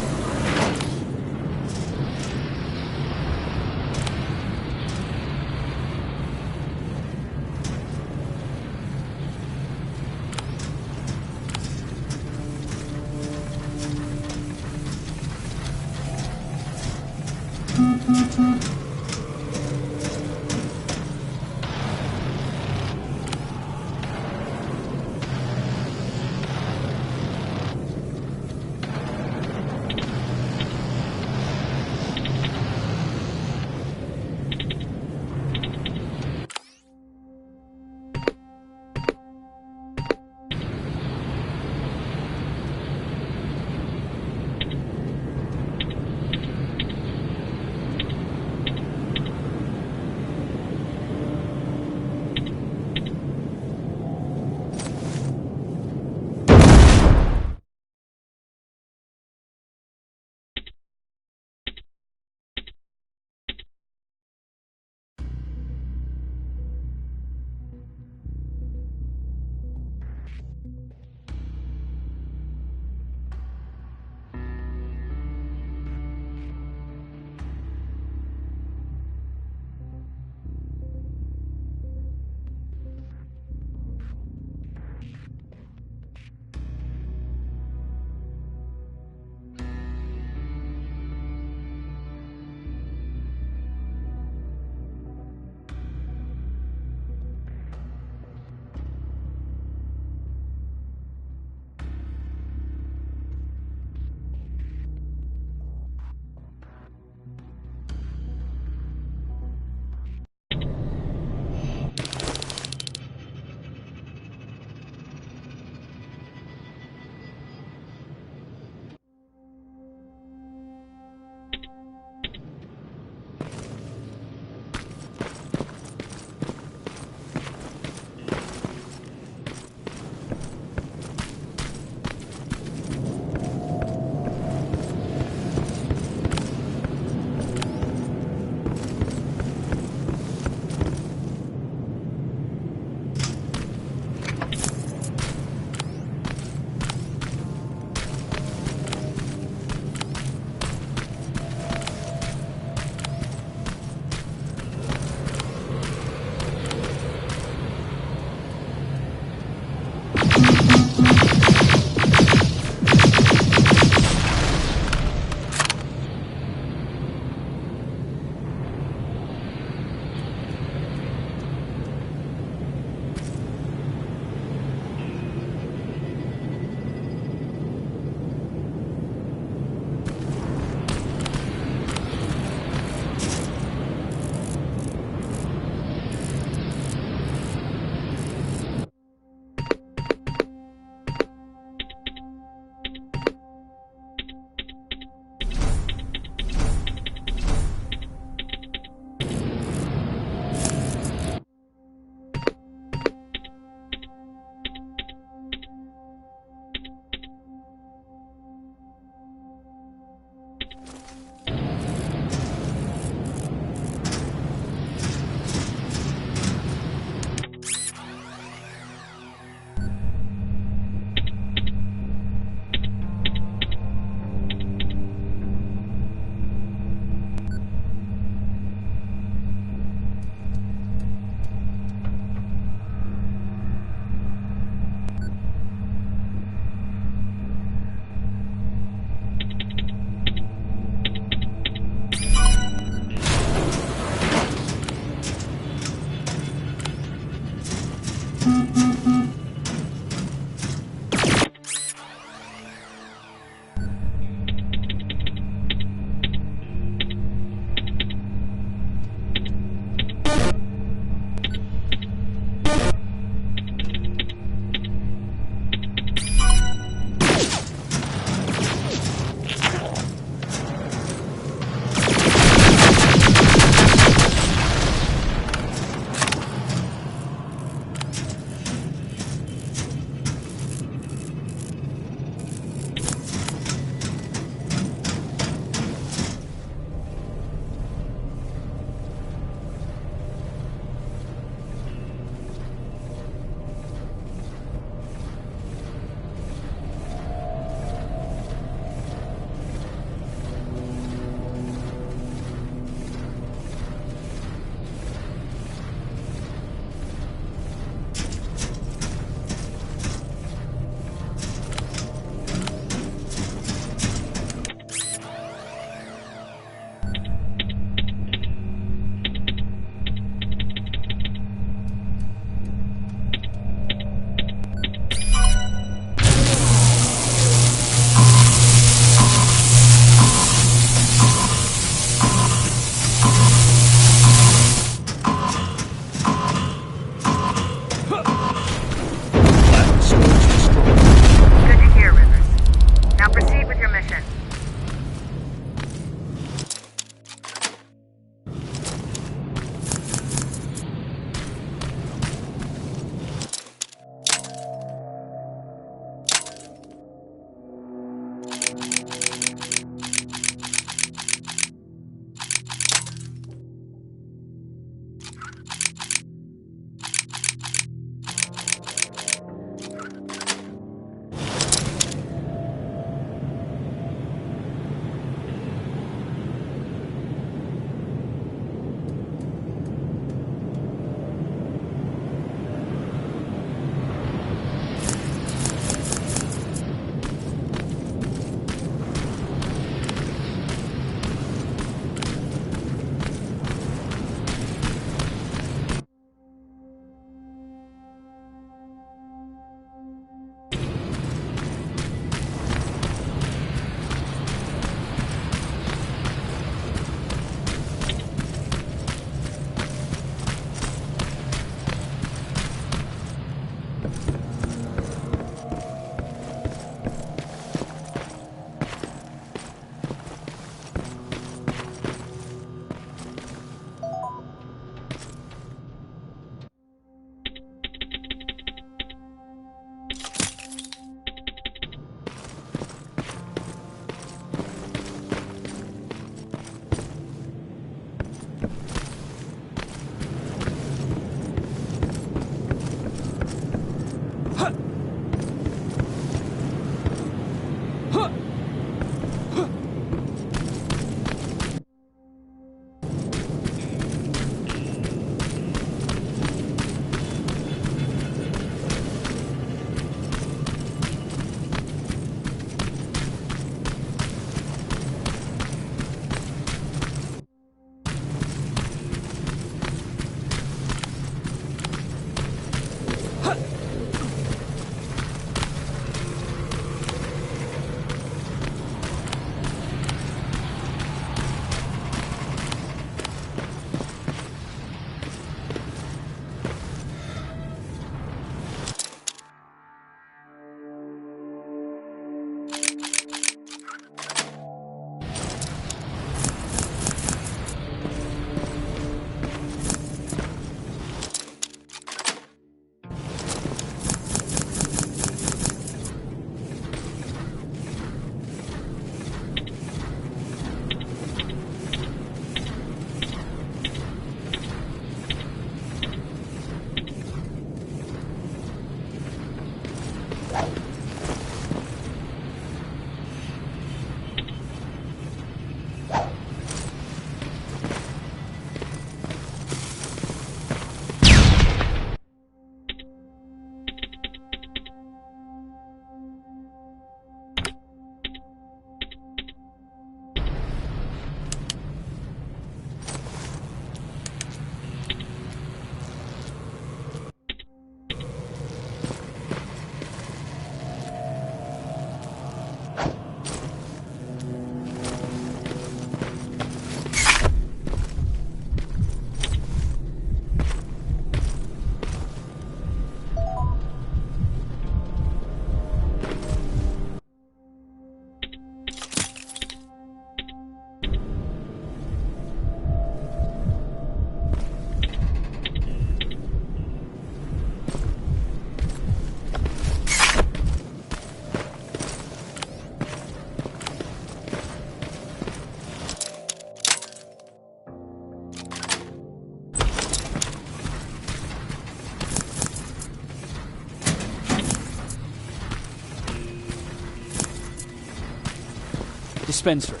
Dispensary.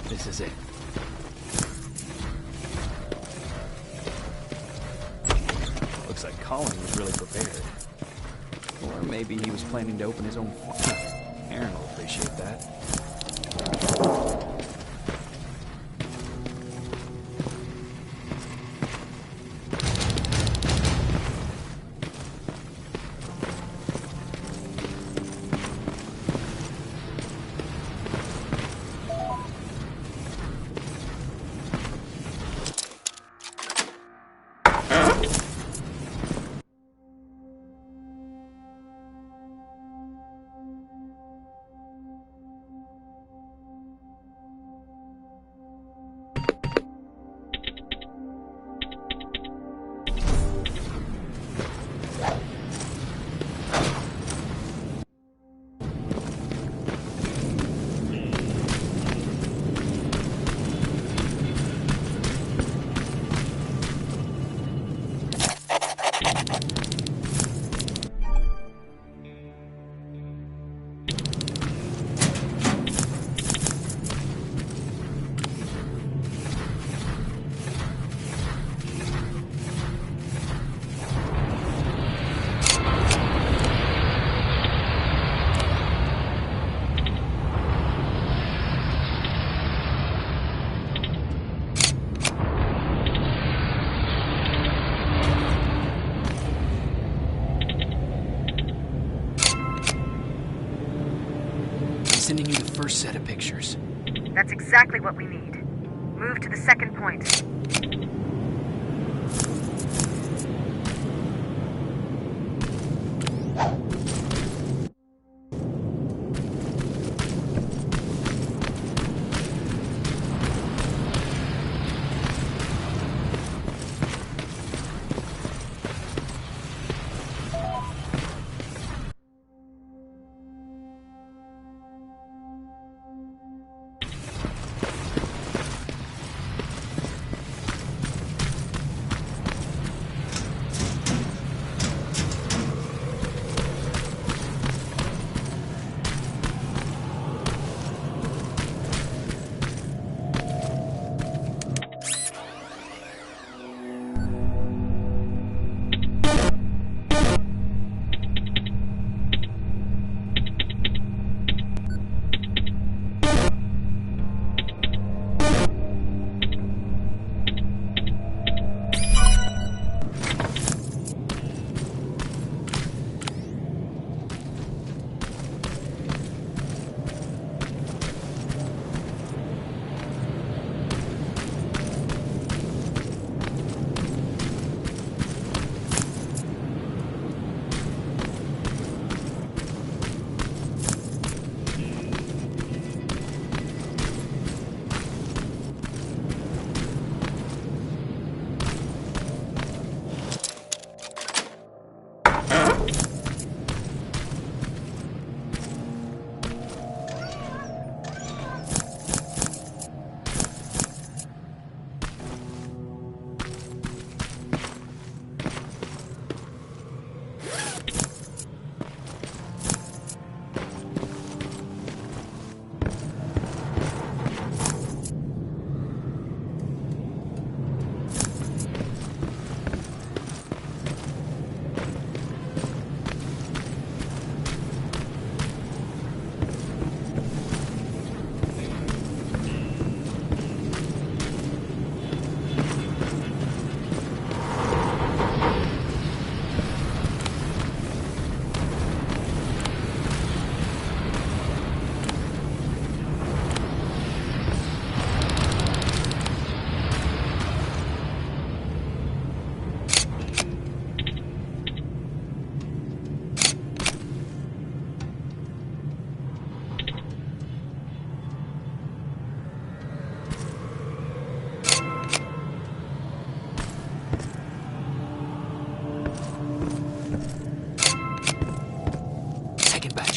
This is it. Looks like Colin was really prepared. Or maybe he was planning to open his own farm. Aaron will appreciate that. Sending you the first set of pictures. That's exactly what we need. Move to the second point.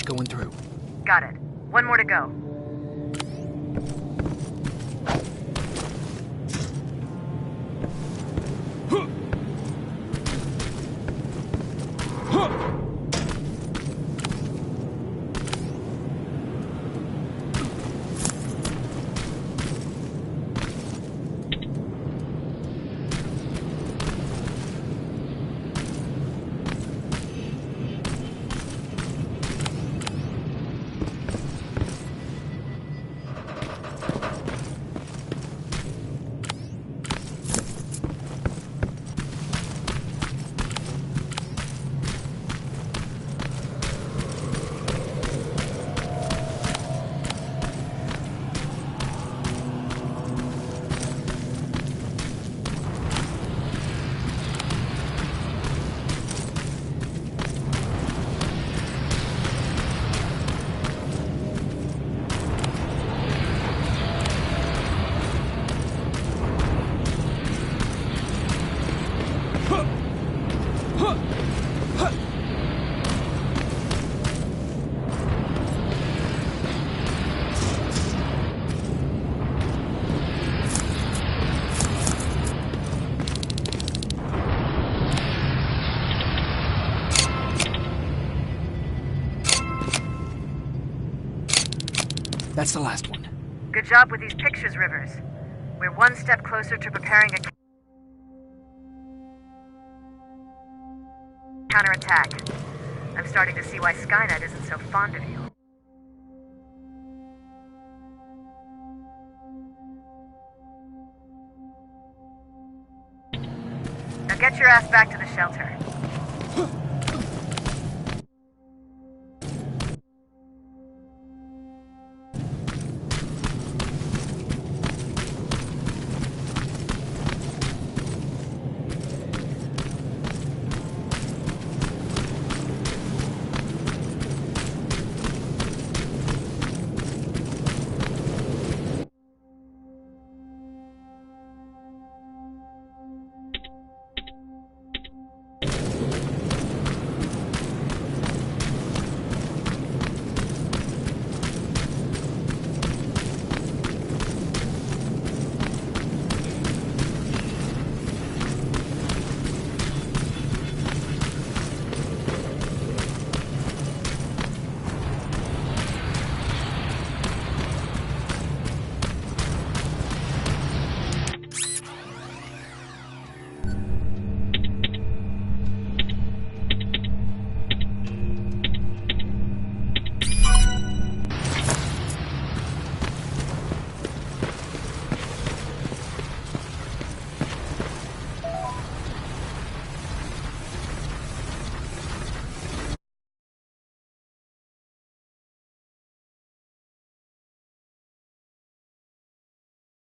Going through. Got it. One more to go. That's the last one. Good job with these pictures, Rivers. We're one step closer to preparing a counterattack. I'm starting to see why Skynet isn't so fond of you. Now get your ass back to the shelter.